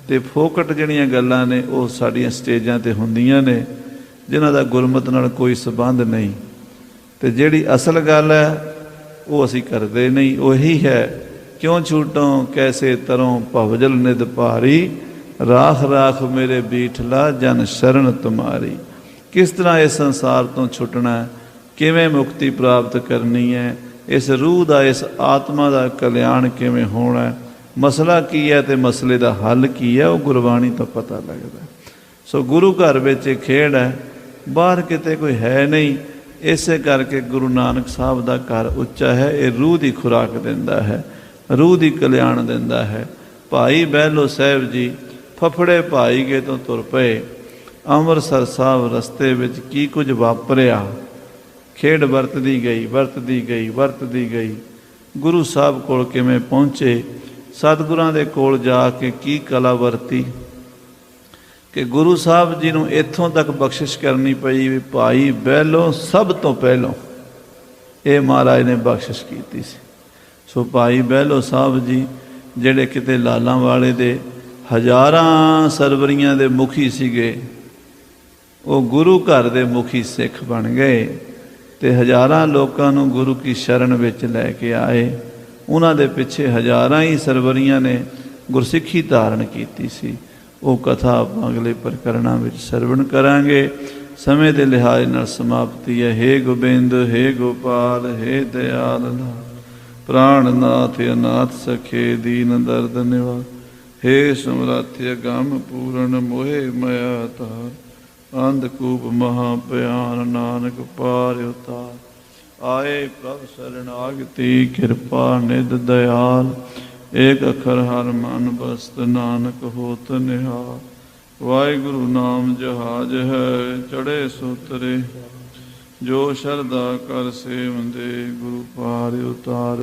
ਤੇ ਫੋਕਟ ਜਿਹੜੀਆਂ ਗੱਲਾਂ ਨੇ ਉਹ ਸਾਡੀਆਂ ਸਟੇਜਾਂ 'ਤੇ ਹੁੰਦੀਆਂ ਨੇ, ਜਿਨ੍ਹਾਂ ਦਾ ਗੁਰਮਤ ਨਾਲ ਕੋਈ ਸੰਬੰਧ ਨਹੀਂ। ਤੇ ਜਿਹੜੀ ਅਸਲ ਗੱਲ ਹੈ ਉਹ ਅਸੀਂ ਕਰਦੇ ਨਹੀਂ। ਉਹੀ ਹੈ, ਕਿਉਂ ਛੂਟੋਂ ਕੈਸੇ ਤਰੋਂ ਭਵਜਲ ਨਿਧ ਭਾਰੀ, ਰਾਖ ਰਾਖ ਮੇਰੇ ਬੀਠਲਾ ਜਨ ਸ਼ਰਨ ਤੁਮਾਰੀ। ਕਿਸ ਤਰ੍ਹਾਂ ਇਸ ਸੰਸਾਰ ਤੋਂ ਛੁੱਟਣਾ, ਕਿਵੇਂ ਮੁਕਤੀ ਪ੍ਰਾਪਤ ਕਰਨੀ ਹੈ, ਇਸ ਰੂਹ ਦਾ, ਇਸ ਆਤਮਾ ਦਾ ਕਲਿਆਣ ਕਿਵੇਂ ਹੋਣਾ, ਮਸਲਾ ਕੀ ਹੈ ਤੇ ਮਸਲੇ ਦਾ ਹੱਲ ਕੀ ਹੈ, ਉਹ ਗੁਰਬਾਣੀ ਤੋਂ ਪਤਾ ਲੱਗਦਾ। ਸੋ ਗੁਰੂ ਘਰ ਵਿੱਚ ਇਹ ਖੇਡ ਹੈ, ਬਾਹਰ ਕਿਤੇ ਕੋਈ ਹੈ ਨਹੀਂ। ਇਸੇ ਕਰਕੇ ਗੁਰੂ ਨਾਨਕ ਸਾਹਿਬ ਦਾ ਘਰ ਉੱਚਾ ਹੈ। ਇਹ ਰੂਹ ਦੀ ਖੁਰਾਕ ਦਿੰਦਾ ਹੈ, ਰੂਹ ਦੀ ਕਲਿਆਣ ਦਿੰਦਾ ਹੈ। ਭਾਈ ਬਹਿਲੋ ਸਾਹਿਬ ਜੀ ਫਫੜੇ ਭਾਈ ਗੇ ਤੋਂ ਤੁਰ ਪਏ। ਅੰਮ੍ਰਿਤਸਰ ਸਾਹਿਬ ਰਸਤੇ ਵਿੱਚ ਕੀ ਕੁਝ ਵਾਪਰਿਆ, ਖੇਡ ਵਰਤਦੀ ਗਈ, ਵਰਤਦੀ ਗਈ, ਵਰਤਦੀ ਗਈ। ਗੁਰੂ ਸਾਹਿਬ ਕੋਲ ਕਿਵੇਂ ਪਹੁੰਚੇ, ਸਤਿਗੁਰਾਂ ਦੇ ਕੋਲ ਜਾ ਕੇ ਕੀ ਕਲਾ ਵਰਤੀ ਕਿ ਗੁਰੂ ਸਾਹਿਬ ਜੀ ਨੂੰ ਇੱਥੋਂ ਤੱਕ ਬਖਸ਼ਿਸ਼ ਕਰਨੀ ਪਈ ਵੀ ਭਾਈ ਬਹਿਲੋ ਸਭ ਤੋਂ ਪਹਿਲੋਂ ਇਹ ਮਹਾਰਾਜ ਨੇ ਬਖਸ਼ਿਸ਼ ਕੀਤੀ ਸੀ। ਸੋ ਭਾਈ ਬਹਿਲੋ ਸਾਹਿਬ ਜੀ ਜਿਹੜੇ ਕਿਤੇ ਲਾਲਾਂ ਵਾਲੇ ਦੇ ਹਜ਼ਾਰਾਂ ਸਰਵਰੀਆਂ ਦੇ ਮੁਖੀ ਸੀਗੇ, ਉਹ ਗੁਰੂ ਘਰ ਦੇ ਮੁਖੀ ਸਿੱਖ ਬਣ ਗਏ ਤੇ ਹਜ਼ਾਰਾਂ ਲੋਕਾਂ ਨੂੰ ਗੁਰੂ ਕੀ ਸ਼ਰਨ ਵਿੱਚ ਲੈ ਕੇ ਆਏ। ਉਹਨਾਂ ਦੇ ਪਿੱਛੇ ਹਜ਼ਾਰਾਂ ਹੀ ਸਰਵਰੀਆਂ ਨੇ ਗੁਰਸਿੱਖੀ ਧਾਰਨ ਕੀਤੀ ਸੀ। ਉਹ ਕਥਾ ਆਪਾਂ ਅਗਲੇ ਪ੍ਰਕਰਣਾਂ ਵਿੱਚ ਸਰਵਣ ਕਰਾਂਗੇ। ਸਮੇਂ ਦੇ ਲਿਹਾਜ਼ ਨਾਲ ਸਮਾਪਤੀ ਹੈ। ਹੇ ਗੋਬਿੰਦ, ਹੇ ਗੋਪਾਲ, ਹੇ ਦਿਆਲ ਪ੍ਰਾਣਨਾਥ, ਅਨਾਥ ਸਖੇ, ਦੀਨ ਦਰਦ ਨਿਵਾਰ, ਹੇ ਸਮਰੱਥ ਅਗੰਮ ਪੂਰਨ, ਮੋਹਿ ਮਾਇਆ ਤਾਰ, ਅੰਧਕੂਪ ਮਹਾ ਭਿਆਨ, ਨਾਨਕ ਪਾਰ ਉਤਾਰ। ਆਏ ਪ੍ਰਭ ਸਰਣਾਗਤੀ, ਕਿਰਪਾ ਨਿਧ ਦਇਆਲ, ਏਕ ਅੱਖਰ ਹਰ ਮਨ ਬਸਤ, ਨਾਨਕ ਹੋਤ ਨਿਹਾਲ। ਵਾਹਿਗੁਰੂ ਨਾਮ ਜਹਾਜ ਹੈ, ਚੜ੍ਹੇ ਸੋਤਰੇ, ਜੋ ਸ਼ਰਧਾ ਕਰ ਸੇਵੰਦੇ, ਗੁਰੂ ਪਾਰ ਉਤਾਰ।